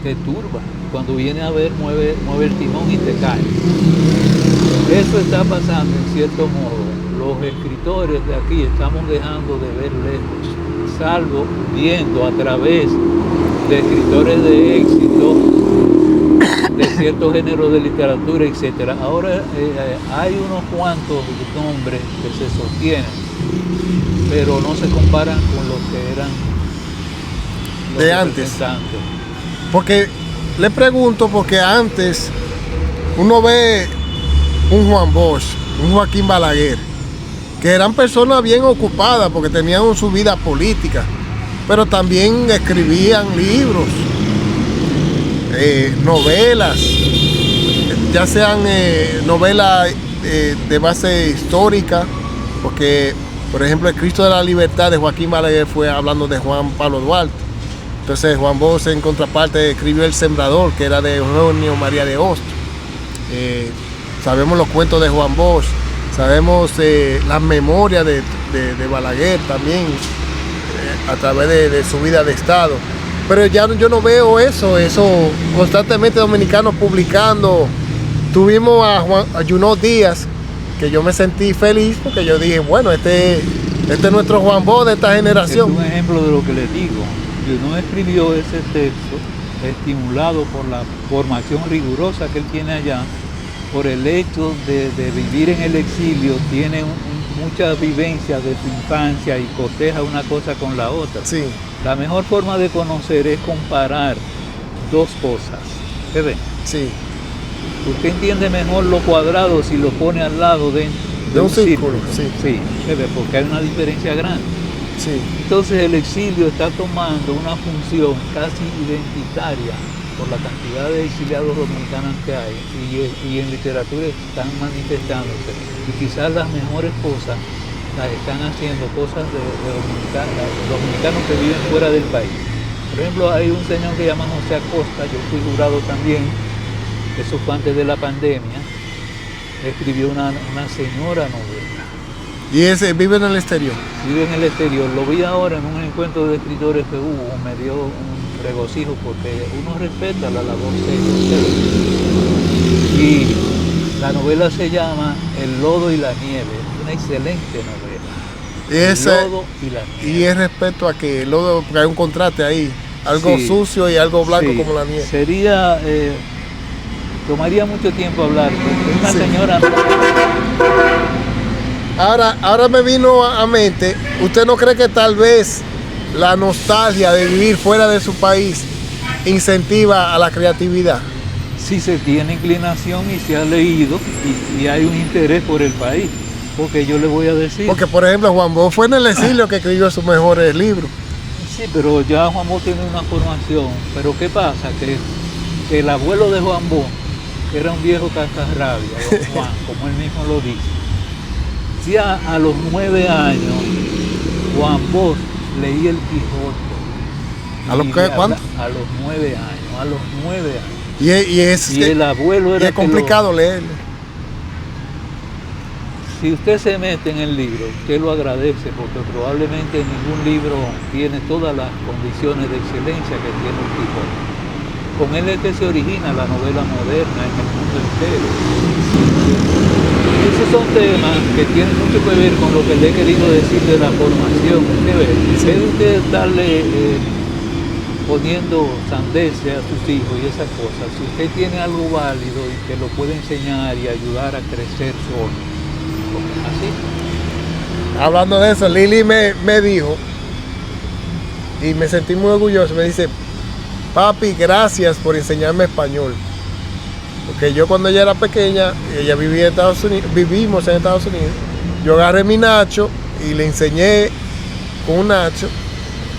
S2: te turba. Cuando vienes a ver, mueve el timón y te caes. Eso está pasando en cierto modo. Los escritores de aquí estamos dejando de ver lejos, salvo viendo a través de escritores de éxito, de ciertos géneros de literatura, etc. Ahora hay unos cuantos nombres que se sostienen, pero no se comparan con los que eran los
S1: De antes.
S2: representantes.
S1: Porque le pregunto, porque antes uno ve un Juan Bosch, un Joaquín Balaguer, que eran personas bien ocupadas porque tenían su vida política, pero también escribían libros, novelas, ya sean novelas de base histórica, porque por ejemplo el Cristo de la Libertad de Joaquín Balaguer fue hablando de Juan Pablo Duarte. Entonces Juan Bosch en contraparte escribió El Sembrador, que era de Eugenio María de Hostos. Sabemos los cuentos de Juan Bosch, sabemos las memorias de Balaguer también, a través de su vida de Estado. Pero ya yo no veo eso constantemente dominicanos publicando. Tuvimos a Junot Díaz, que yo me sentí feliz porque yo dije, bueno, este es nuestro Juan Bosch de esta generación.
S2: Es un ejemplo de lo que les digo. Junot escribió ese texto estimulado por la formación rigurosa que él tiene allá, por el hecho de vivir en el exilio, tiene muchas vivencias de su infancia y coteja una cosa con la otra.
S1: Sí,
S2: La mejor forma de conocer es comparar dos cosas. ¿Qué ven?
S1: sí.
S2: Usted entiende mejor lo cuadrado si lo pone al lado de un círculo.
S1: Sí,
S2: Sí, ¿qué ve? Porque hay una diferencia grande.
S1: sí.
S2: Entonces el exilio está tomando una función casi identitaria por la cantidad de exiliados dominicanos que hay y en literatura están manifestándose. Y quizás las mejores cosas las están haciendo cosas de dominicanos que viven fuera del país. Por ejemplo, hay un señor que llama José Acosta, yo fui jurado también, eso fue antes de la pandemia, escribió una señora novela.
S1: Y ese vive en el exterior.
S2: Vive en el exterior. Lo vi ahora en un encuentro de escritores que hubo, me dio un regocijo porque uno respeta la labor de ustedes. Y la novela se llama El lodo y la nieve, una excelente novela.
S1: Y ese,
S2: El lodo y la nieve.
S1: y es respecto a que el lodo, porque hay un contraste ahí, algo
S2: Sí,
S1: sucio y algo blanco
S2: sí.
S1: como la nieve.
S2: Sería, tomaría mucho tiempo hablar, porque una
S1: Sí.
S2: señora...
S1: Ahora me vino a mente, ¿usted no cree que tal vez la nostalgia de vivir fuera de su país incentiva a la creatividad?
S2: Si se tiene inclinación y se ha leído y hay un interés por el país, porque yo le voy a decir...
S1: Porque por ejemplo Juan Bosch fue en el exilio que escribió sus mejores libros.
S2: Sí, pero ya Juan Bosch tiene una formación. Pero ¿qué pasa? Que el abuelo de Juan Bosch, que era un viejo cascarrabia, don Juan, como él mismo lo dice, ya a los 9 años, Juan Bosch leía el Quijote.
S1: ¿A los
S2: Y
S1: qué? ¿Cuánto?
S2: A los 9 años, a los 9 años.
S1: Y
S2: el abuelo era
S1: es complicado leerlo.
S2: Si usted se mete en el libro, usted lo agradece porque probablemente ningún libro tiene todas las condiciones de excelencia que tiene el Quijote. Con él es que se origina la novela moderna en el mundo entero. Esos son temas que tienen mucho que ver con lo que le he querido decir de la formación. En vez de usted estarle poniendo sandeces a sus hijos y esas cosas, si usted tiene algo válido y que lo puede enseñar y ayudar a crecer solo, así.
S1: hablando de eso, Lili me dijo, y me sentí muy orgulloso, me dice, papi, gracias por enseñarme español. Porque yo cuando ella era pequeña, ella vivía en Estados Unidos, vivimos en Estados Unidos, yo agarré mi nacho y le enseñé con un nacho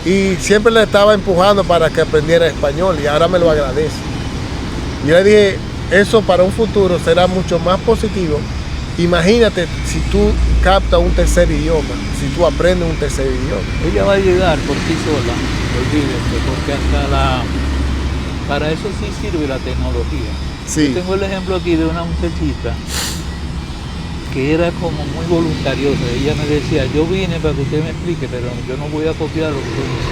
S1: y siempre le estaba empujando para que aprendiera español y ahora me lo agradece. Yo le dije, eso para un futuro será mucho más positivo. Imagínate si tú captas un tercer idioma, si tú aprendes un tercer idioma.
S2: Ella va a llegar por sí sola, olvídate, porque para eso sí sirve la tecnología.
S1: Sí.
S2: Yo tengo el ejemplo aquí de una muchachita que era como muy voluntariosa. Ella me decía, yo vine para que usted me explique, pero yo no voy a copiar lo que usted dice.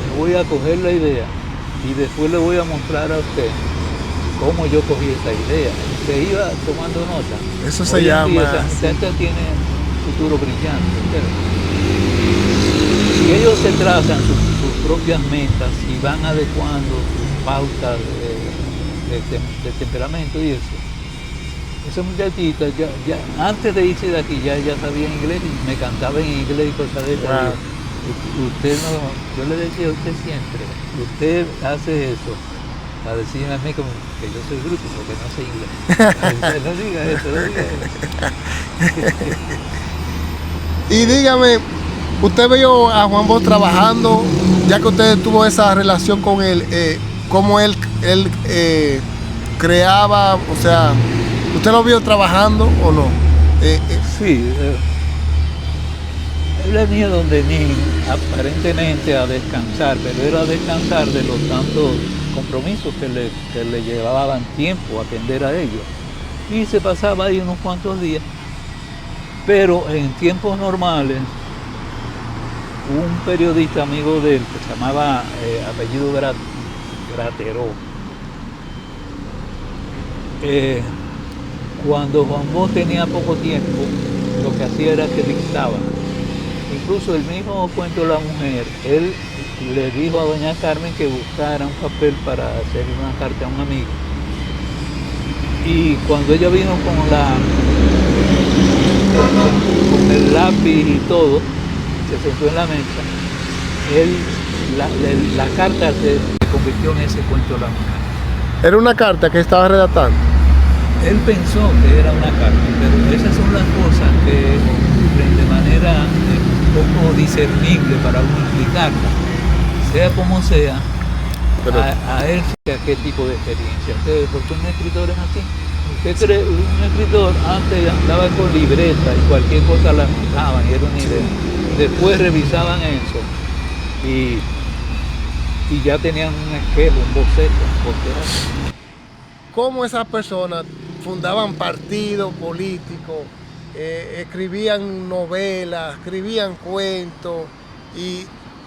S2: Yo voy a coger la idea y después le voy a mostrar a usted cómo yo cogí esa idea. Se iba tomando nota.
S1: Eso se llama...
S2: Esa muchacha tiene un futuro brillante. Si ellos se trazan sus propias metas y van adecuando sus pautas de temperamento y eso, esa muchachita ya antes de irse de aquí ya sabía inglés y me cantaba en inglés y cosas de esas.
S1: Wow.
S2: Usted no, yo le decía a usted siempre, usted hace eso a decirme a mí como que yo soy bruto porque no sé inglés. No diga eso, no diga eso.
S1: Y dígame, usted vio a Juan Bosch trabajando, ya que usted tuvo esa relación con él, cómo él creaba, o sea, ¿usted lo vio trabajando o no?
S2: Sí, él venía donde mí aparentemente a descansar, pero era a descansar de los tantos compromisos que le llevaban tiempo atender a ellos. Y se pasaba ahí unos cuantos días, pero en tiempos normales, un periodista amigo de él, que se llamaba apellido Grateró, cuando Juan Bosch tenía poco tiempo, lo que hacía era que dictaba. Incluso el mismo cuento de la mujer, él le dijo a doña Carmen que buscara un papel para hacer una carta a un amigo. Y cuando ella vino con el lápiz y todo, se sentó en la mesa, la carta se convirtió en ese cuento de la mujer.
S1: Era una carta que estaba redactando.
S2: Él pensó que era una carta, pero esas son las cosas que ocurren de manera poco discernible para uno explicarla. Sea como sea,
S1: Pero...
S2: a él qué tipo de experiencia. Porque un escritor es así. Usted cree, un escritor antes andaba con libreta y cualquier cosa la anotaban y era una idea. Después revisaban eso y ya tenían un esquema, un boceto.
S1: ¿Cómo esas personas fundaban partidos políticos, escribían novelas, escribían cuentos y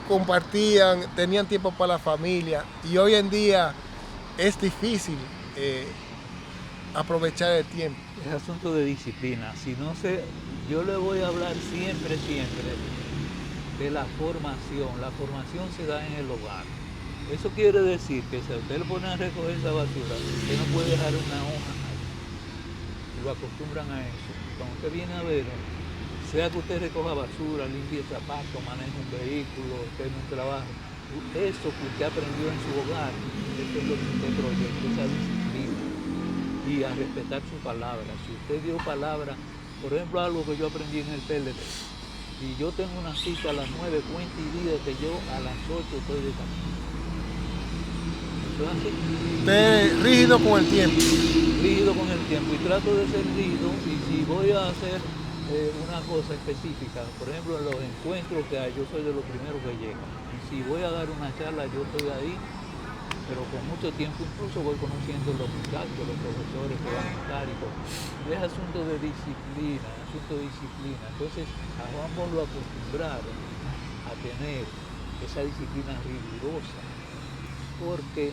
S1: compartían, tenían tiempo para la familia? Y hoy en día es difícil aprovechar el tiempo.
S2: Es asunto de disciplina. Si no sé, yo le voy a hablar siempre de la formación. La formación se da en el hogar. Eso quiere decir que si a usted le ponen a recoger esa basura, usted no puede dejar una hoja ahí. Y lo acostumbran a eso. Cuando usted viene a ver, sea que usted recoja basura, limpie zapatos, maneje un vehículo, esté en un trabajo, eso que usted aprendió en su hogar, eso es lo que usted proyecta, esa disciplina. Y a respetar su palabra. Si usted dio palabra, por ejemplo, algo que yo aprendí en el PLD, y yo tengo una cita a las 9, cuenta y diga que yo a las 8 estoy de camino. Eso es así.
S1: Usted rígido con el tiempo.
S2: Rígido con el tiempo y trato de ser rígido, y si voy a hacer una cosa específica, por ejemplo en los encuentros que hay, yo soy de los primeros que llegan, y si voy a dar una charla yo estoy ahí, pero con mucho tiempo, incluso voy conociendo los muchachos, los profesores que van a estar y todo. Es asunto de disciplina, Entonces a Juan Bosch lo acostumbraron a tener esa disciplina rigurosa, porque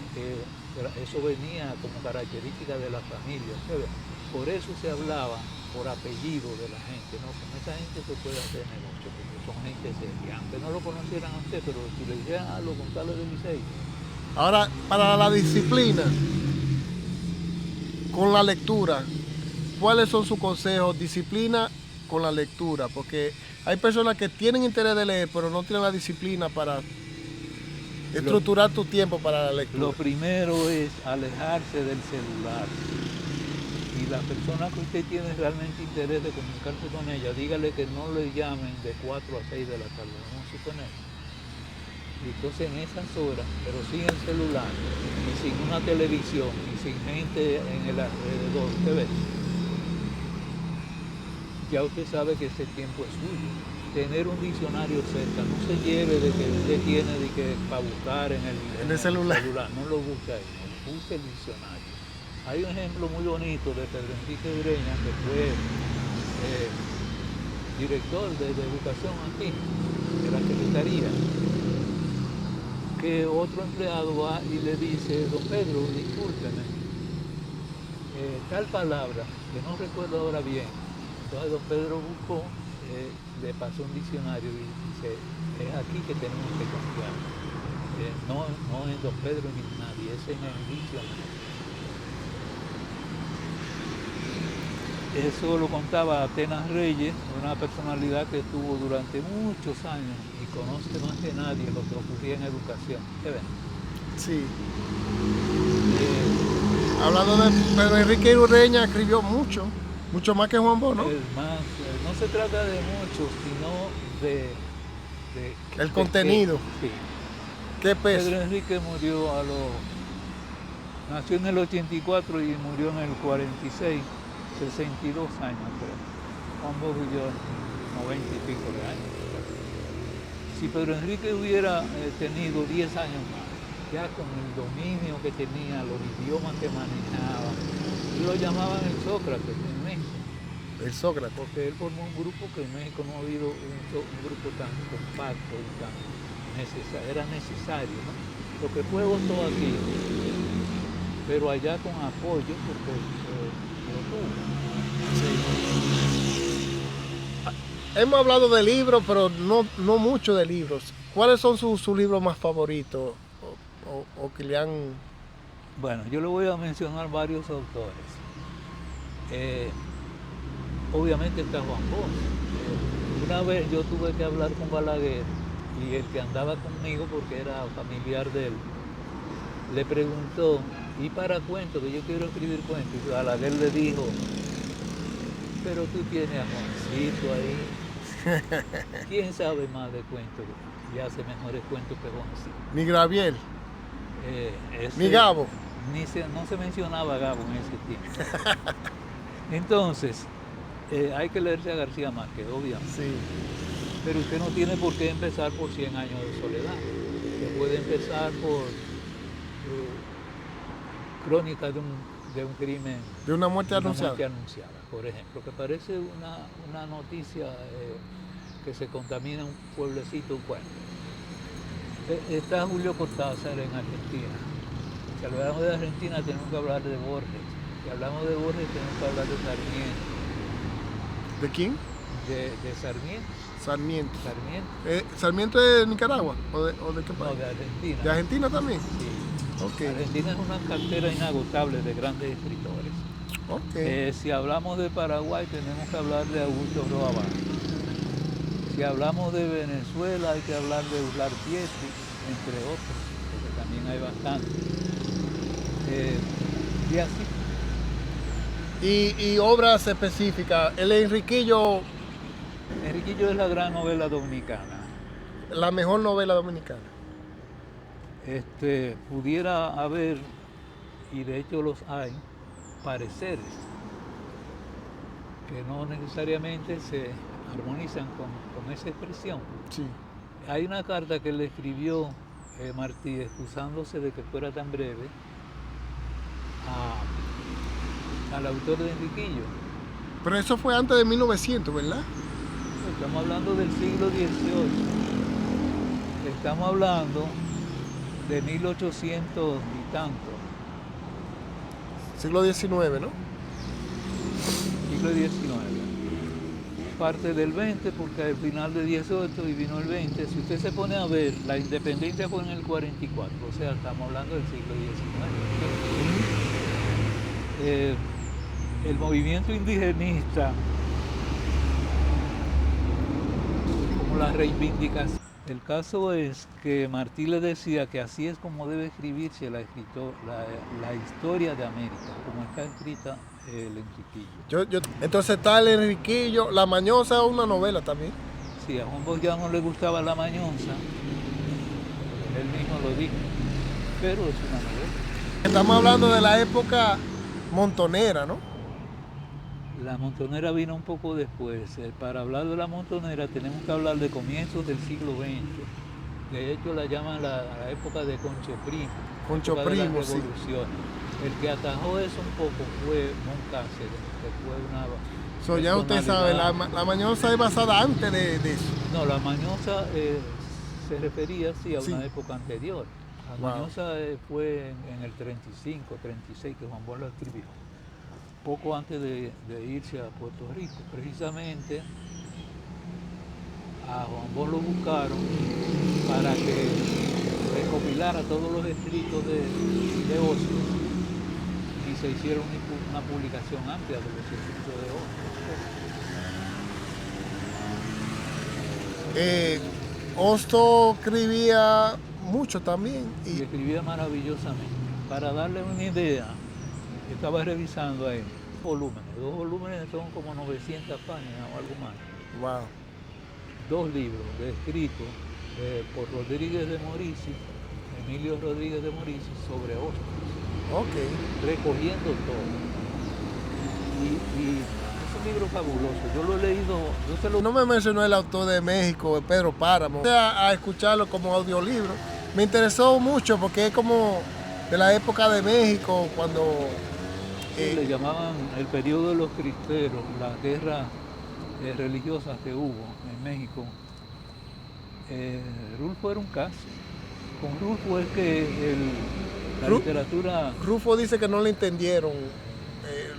S2: eso venía como característica de la familia, ¿sabes? Por eso se hablaba por apellido de la gente, ¿no? Con esa gente se puede hacer negocio, porque son gente seria, aunque no lo conocieran a usted, pero si le dijeran algo con Carlos de Licey.
S1: Ahora, para la disciplina, con la lectura, ¿cuáles son sus consejos? Disciplina con la lectura? Porque hay personas que tienen interés de leer, pero no tienen la disciplina para estructurar tu tiempo para la lectura.
S2: Lo primero es alejarse del celular. Y la persona que usted tiene realmente interés de comunicarse con ella, dígale que no le llamen de 4 a 6 de la tarde, vamos a suponer. Y entonces en esas horas, pero sin el celular, y sin una televisión, y sin gente en el alrededor, ¿usted ve? Ya usted sabe que ese tiempo es suyo. Tener un diccionario cerca, no se lleve de que usted tiene de que para buscar en el celular, no lo busque ahí, use el diccionario. Hay un ejemplo muy bonito de Pedro Enrique Ureña, que fue director de educación aquí, de la Secretaría, que otro empleado va y le dice: don Pedro, discúlpeme, tal palabra, que no recuerdo ahora bien. Entonces don Pedro buscó, le pasó un diccionario y dice: es aquí que tenemos que confiar. No en don Pedro ni en nadie, es en el diccionario. Eso lo contaba Atenas Reyes, una personalidad que estuvo durante muchos años y conoce más que nadie lo que ocurría en educación. ¿Qué ven?
S1: Sí. Hablando de Pedro Enrique Ureña, escribió mucho más que Juan Bosch, ¿no?
S2: No se trata de mucho, sino de
S1: el contenido.
S2: Sí.
S1: ¿Qué peso?
S2: Pedro Enrique nació en el 84 y murió en el 46. 62 años, creo. Juan Bosch vivió 90 y pico de años. Si Pedro Enrique hubiera tenido 10 años más, ya con el dominio que tenía, los idiomas que manejaba, lo llamaban el Sócrates en México.
S1: El Sócrates.
S2: Porque él formó un grupo que en México no ha habido un grupo tan compacto y tan necesario. Era necesario, ¿no? Lo que fue votó aquí, pero allá con apoyo, porque lo tuvo.
S1: Sí. Hemos hablado de libros, pero no mucho de libros. ¿Cuáles son sus libros más favoritos o que le han...?
S2: Bueno, yo le voy a mencionar varios autores. Obviamente está Juan Bosch. Una vez yo tuve que hablar con Balaguer y el que andaba conmigo, porque era familiar de él, le preguntó: ¿y para cuentos? Que yo quiero escribir cuentos. Y Balaguer le dijo: pero tú tienes a Juancito ahí. ¿Quién sabe más de cuentos y hace mejores cuentos que Juancito?
S1: Ni Gabriel. Ni Gabo.
S2: No se mencionaba Gabo en ese tiempo. Entonces, hay que leerse a García Márquez, obviamente.
S1: Sí.
S2: Pero usted no tiene por qué empezar por 100 años de soledad. Usted puede empezar por Crónica de un crimen.
S1: De una muerte anunciada.
S2: Por ejemplo, que parece una noticia que se contamina un pueblecito, un pueblo. Está Julio Cortázar en Argentina. Si hablamos de Argentina tenemos que hablar de Borges. Si hablamos de Borges tenemos que hablar de Sarmiento.
S1: ¿De quién?
S2: De Sarmiento.
S1: Sarmiento. ¿Sarmiento es de Nicaragua? ¿O de qué país?
S2: No, de Argentina.
S1: ¿De Argentina también?
S2: Sí.
S1: Okay.
S2: Argentina es una cartera inagotable de grandes escritores.
S1: Okay.
S2: Si hablamos de Paraguay tenemos que hablar de Augusto Roa Bastos. Si hablamos de Venezuela hay que hablar de Uslar Pietri, entre otros, porque también hay bastantes. Y así.
S1: Y obras específicas. El Enriquillo.
S2: Enriquillo es la gran novela dominicana.
S1: La mejor novela dominicana.
S2: Pudiera haber, y de hecho los hay, pareceres que no necesariamente se armonizan con esa expresión.
S1: Sí.
S2: Hay una carta que le escribió Martí, excusándose de que fuera tan breve, al autor de Enriquillo.
S1: Pero eso fue antes de 1900, ¿verdad?
S2: Estamos hablando del siglo XVIII. Estamos hablando de 1800 y tanto.
S1: Siglo XIX, ¿no?
S2: Siglo XIX. Parte del 20, porque al final de 18 y vino el 20. Si usted se pone a ver, la independencia fue en el 44, o sea, estamos hablando del siglo XIX. El movimiento indigenista la reivindicación. El caso es que Martí le decía que así es como debe escribirse la historia de América, como está escrita el Enriquillo.
S1: Entonces está el Enriquillo, La Mañosa es una novela también.
S2: Sí, a Juan Bosch ya no le gustaba La Mañosa, él mismo lo dijo, pero es una novela.
S1: Estamos hablando de la época montonera, ¿no?
S2: La montonera vino un poco después. Para hablar de la montonera tenemos que hablar de comienzos del siglo XX. De hecho la llaman la época de Concho Primo.
S1: Concho
S2: época
S1: Primo,
S2: de las
S1: sí.
S2: revoluciones. El que atajó eso un poco fue Moncáceres, que fue una...
S1: Ya usted sabe, la Mañosa es basada antes de eso.
S2: No, la Mañosa se refería sí a una
S1: Sí.
S2: época anterior. La Mañosa fue en el 35, 36 que Juan Bosch lo escribió. Poco antes de irse a Puerto Rico. Precisamente a Juan Bosch lo buscaron para que recopilara todos los escritos de Ostos y se hiciera una publicación amplia de los escritos de Ostos.
S1: Ostos escribía mucho también.
S2: Y escribía maravillosamente. Para darle una idea, estaba revisando ahí volúmenes. 2 volúmenes son como 900 páginas o algo más.
S1: Wow.
S2: 2 libros escritos por Rodríguez de Morici, Emilio Rodríguez de Morici, sobre Ostos.
S1: Ok.
S2: Recogiendo todo. Y es un libro fabuloso. Yo lo he leído.
S1: No me mencionó el autor de México, Pedro Páramo. A escucharlo como audiolibro. Me interesó mucho porque es como de la época de México, cuando...
S2: le llamaban el periodo de los cristeros, las guerras religiosas que hubo en México. Rulfo era un caso. Con Rulfo es que la literatura...
S1: Rulfo dice que no le entendieron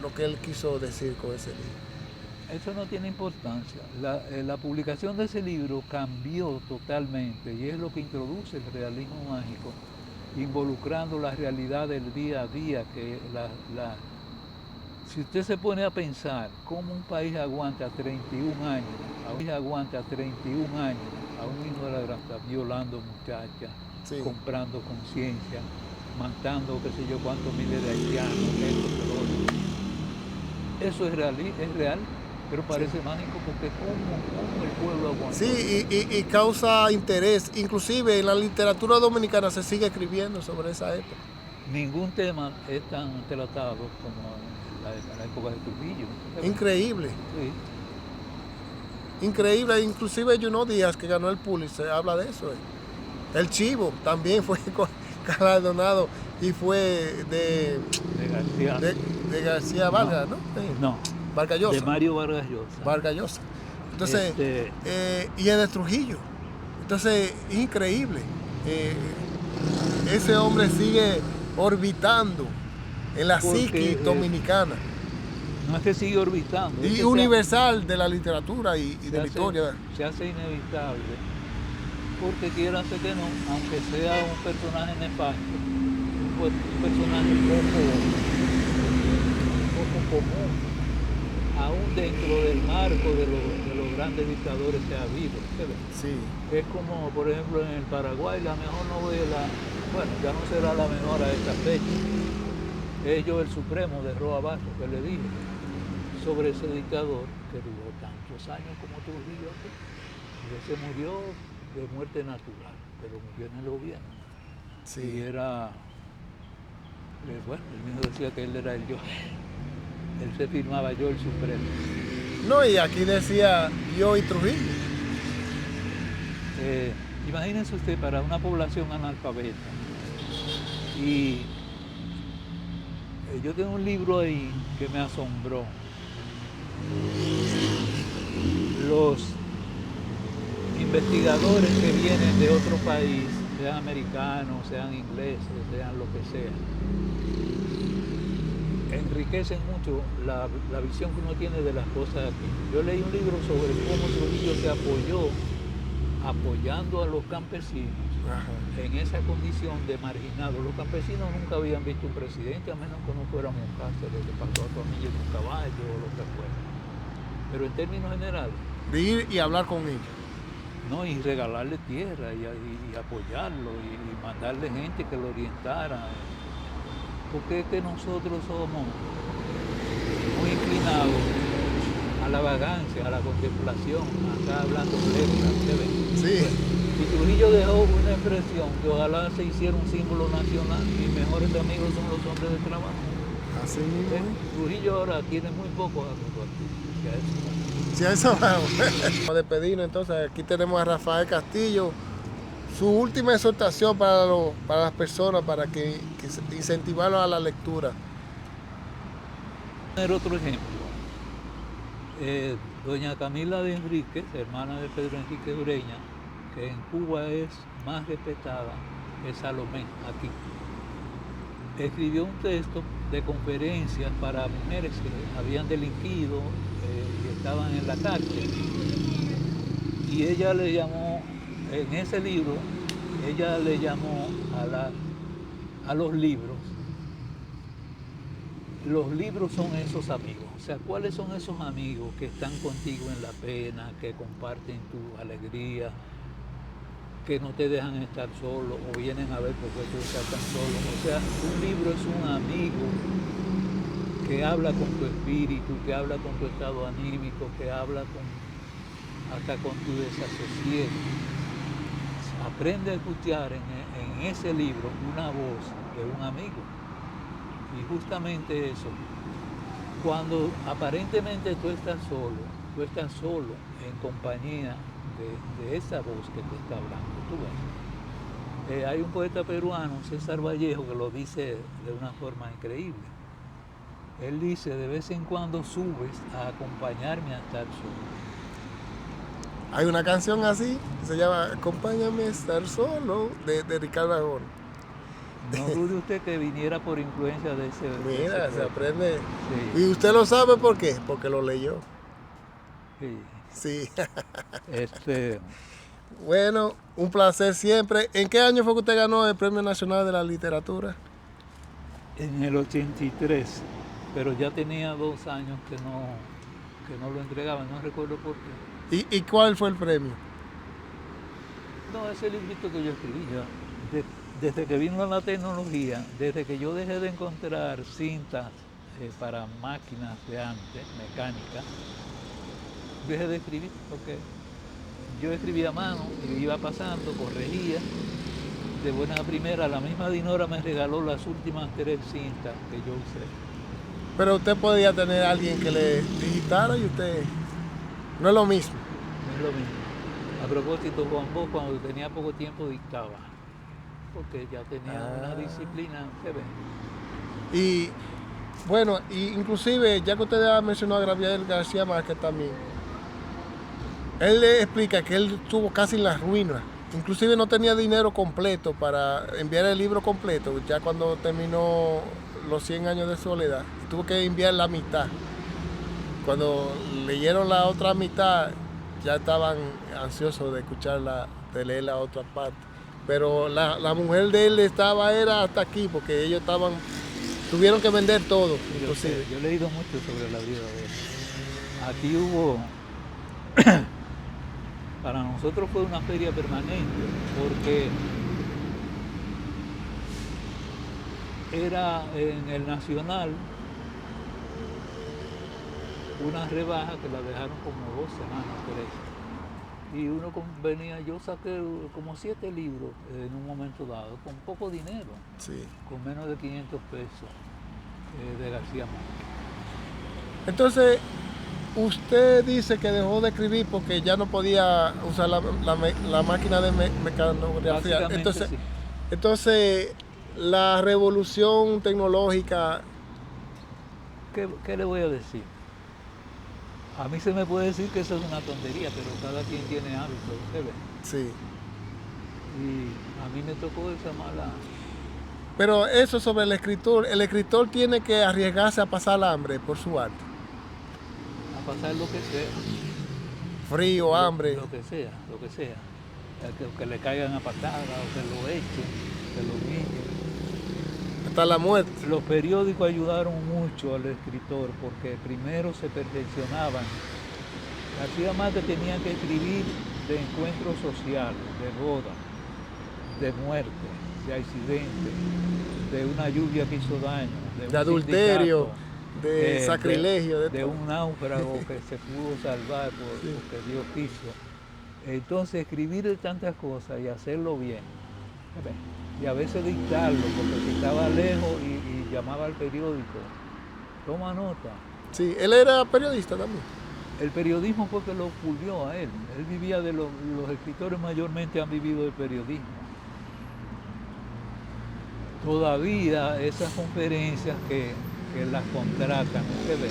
S1: lo que él quiso decir con ese libro.
S2: Eso no tiene importancia. La publicación de ese libro cambió totalmente y es lo que introduce el realismo mágico, involucrando la realidad del día a día, que si usted se pone a pensar cómo un país aguanta 31 años, a un hijo de la gran, violando muchachas,
S1: Sí.
S2: comprando conciencia, matando qué sé yo cuántos miles de haitianos, esto, lo otro. Eso es real, pero parece mágico porque cómo el pueblo aguanta.
S1: Sí, y causa interés. Inclusive en la literatura dominicana se sigue escribiendo sobre esa época.
S2: Ningún tema es tan tratado como la época de Trujillo.
S1: Increíble.
S2: Sí.
S1: Increíble. Inclusive Junot Díaz, que ganó el Pulitzer, habla de eso. El Chivo también fue galardonado y fue de García Vargas, ¿no?
S2: No.
S1: Vargas Llosa.
S2: De Mario Vargas Llosa.
S1: Vargas Llosa. Entonces, y es de Trujillo. Entonces, increíble. Ese hombre sigue orbitando en la psique dominicana.
S2: No es que sigue orbitando.
S1: Y universal de la literatura y de la historia.
S2: Se hace inevitable. Porque quiera hacer que no, aunque sea un personaje nefasto, un personaje poco común, aún dentro del marco de los grandes dictadores que ha habido.
S1: Sí.
S2: Es como, por ejemplo, en el Paraguay, la mejor novela, bueno, ya no será la mejor a esta fecha, es Yo el Supremo de Roa Barros, que le dije, sobre ese dictador que duró tantos años como Trujillo, y se murió de muerte natural, pero murió en el gobierno.
S1: Sí.
S2: Y era, bueno, él mismo decía que él era el yo. Él se firmaba Yo el Supremo.
S1: No, y aquí decía Yo y Trujillo.
S2: Imagínense usted, para una población analfabeta, y yo tengo un libro ahí que me asombró. Los investigadores que vienen de otro país, sean americanos, sean ingleses, sean lo que sea, enriquecen mucho la visión que uno tiene de las cosas aquí. Yo leí un libro sobre cómo Trujillo se apoyando a los campesinos. Ajá. En esa condición de marginado. Los campesinos nunca habían visto un presidente, a menos que no fuera Moncáceres, que pasó a Tomillo con caballo o lo que fuera. Pero en términos generales,
S1: de ir y hablar con ellos.
S2: ¿no? Y regalarle tierra y apoyarlo y mandarle gente que lo orientara. Porque es que nosotros somos muy inclinados a la vagancia, a la contemplación, a estar hablando letras, ¿se ve?
S1: Sí.
S2: Y Trujillo dejó una expresión que ojalá se hiciera un símbolo nacional. Mis mejores amigos son los hombres de trabajo.
S1: Así mismo.
S2: Trujillo ahora tiene muy pocos amigos aquí.
S1: Sí, a eso vamos. Vamos a despedirnos entonces. Aquí tenemos a Rafael Castillo. Su última exhortación para las personas, para que incentivarlos a la lectura.
S2: Voy a poner otro ejemplo. Doña Camila de Enríquez, hermana de Pedro Enrique Ureña, que en Cuba es más respetada, es Salomé, aquí. Escribió un texto de conferencias para mujeres que habían delinquido y estaban en la cárcel. Y ella le llamó, en ese libro, ella le llamó a los libros. Los libros son esos amigos. O sea, ¿cuáles son esos amigos que están contigo en la pena, que comparten tu alegría, que no te dejan estar solo o vienen a ver porque tú estás tan solo? O sea, un libro es un amigo que habla con tu espíritu, que habla con tu estado anímico, que habla hasta con tu desasosiego. Aprende a escuchar en ese libro una voz de un amigo. Y justamente eso, cuando aparentemente tú estás solo en compañía de esa voz que te está hablando. ¿Tú ves? Hay un poeta peruano, César Vallejo, que lo dice de una forma increíble. Él dice, de vez en cuando subes a acompañarme a estar solo.
S1: Hay una canción así, que se llama Acompáñame a estar solo, de Ricardo Arjona.
S2: No dude usted que viniera por influencia de ese...
S1: Mira,
S2: ese
S1: se aprende.
S2: Sí.
S1: ¿Y usted lo sabe por qué? Porque lo leyó.
S2: Sí.
S1: Sí. Bueno, un placer siempre. ¿En qué año fue que usted ganó el Premio Nacional de la Literatura?
S2: En el 83, pero ya tenía 2 años que no lo entregaban, no recuerdo por qué.
S1: ¿Y cuál fue el premio?
S2: No, ese librito que yo escribí ya. Desde que vino la tecnología, desde que yo dejé de encontrar cintas para máquinas de antes, mecánicas, dejé de escribir porque yo escribía a mano y iba pasando, corregía. De buena primera, la misma Dinora me regaló las últimas 3 cintas que yo usé.
S1: Pero usted podía tener a alguien que le digitara y usted... No es lo mismo.
S2: No es lo mismo. A propósito, Juan Bosch, cuando tenía poco tiempo, dictaba. Porque ya tenía una disciplina, se ve.
S1: Y bueno, inclusive, ya que usted ha mencionado a Gabriel García Márquez también, él le explica que él estuvo casi en la ruina. Inclusive no tenía dinero completo para enviar el libro completo, ya cuando terminó los 100 años de soledad. Tuvo que enviar la mitad. Cuando leyeron la otra mitad, ya estaban ansiosos de de leer la otra parte. Pero la mujer de él era hasta aquí, porque ellos tuvieron que vender todo, inclusive.
S2: Yo he leído mucho sobre la vida de él. Aquí hubo, para nosotros fue una feria permanente, porque era en el Nacional una rebaja que la dejaron como 2 semanas, 3. Y uno venía, yo saqué como 7 libros en un momento dado, con poco dinero,
S1: Sí.
S2: con menos de 500 pesos de García Márquez.
S1: Entonces, usted dice que dejó de escribir porque ya no podía usar la máquina de mecanografía.
S2: Básicamente, sí.
S1: Entonces, la revolución tecnológica...
S2: ¿Qué le voy a decir? A mí se me puede decir que eso es una tontería, pero cada quien tiene hábitos, ¿se ve?
S1: Sí.
S2: Y a mí me tocó esa mala...
S1: Pero eso sobre el escritor tiene que arriesgarse a pasar hambre por su arte.
S2: A pasar lo que sea.
S1: Frío, hambre.
S2: Lo que sea. Que le caigan a patadas, o que lo echen, que lo humillen.
S1: Hasta la muerte.
S2: Los periódicos ayudaron mucho al escritor porque primero se perfeccionaban. García Márquez tenía que escribir de encuentros sociales, de boda, de muerte, de accidente, de una lluvia que hizo daño, de un
S1: adulterio, de
S2: sindicato,
S1: sacrilegio,
S2: de un náufrago que se pudo salvar porque Dios quiso. Entonces escribir de tantas cosas y hacerlo bien, y a veces dictarlo, porque si estaba lejos y llamaba al periódico, toma nota.
S1: Sí, él era periodista también.
S2: El periodismo fue que lo pulvió a él. Él vivía de los escritores mayormente han vivido del periodismo. Todavía esas conferencias que las contratan, ustedes ven,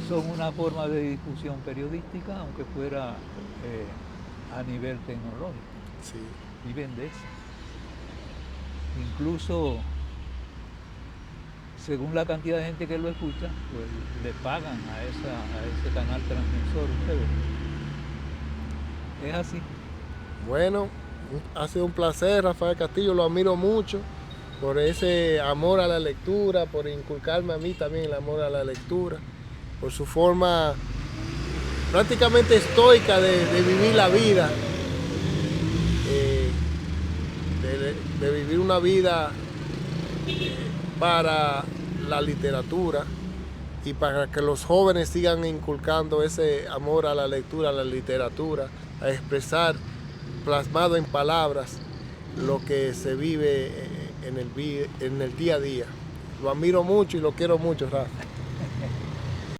S2: son una forma de difusión periodística, aunque fuera a nivel tecnológico.
S1: Sí.
S2: Viven de eso. Incluso, según la cantidad de gente que lo escucha, pues le pagan a ese canal transmisor, ustedes. Es así.
S1: Bueno, ha sido un placer, Rafael Castillo, lo admiro mucho por ese amor a la lectura, por inculcarme a mí también el amor a la lectura, por su forma prácticamente estoica de vivir la vida, de vivir una vida para la literatura y para que los jóvenes sigan inculcando ese amor a la lectura, a la literatura, a expresar plasmado en palabras lo que se vive en el día a día. Lo admiro mucho y lo quiero mucho, Rafa.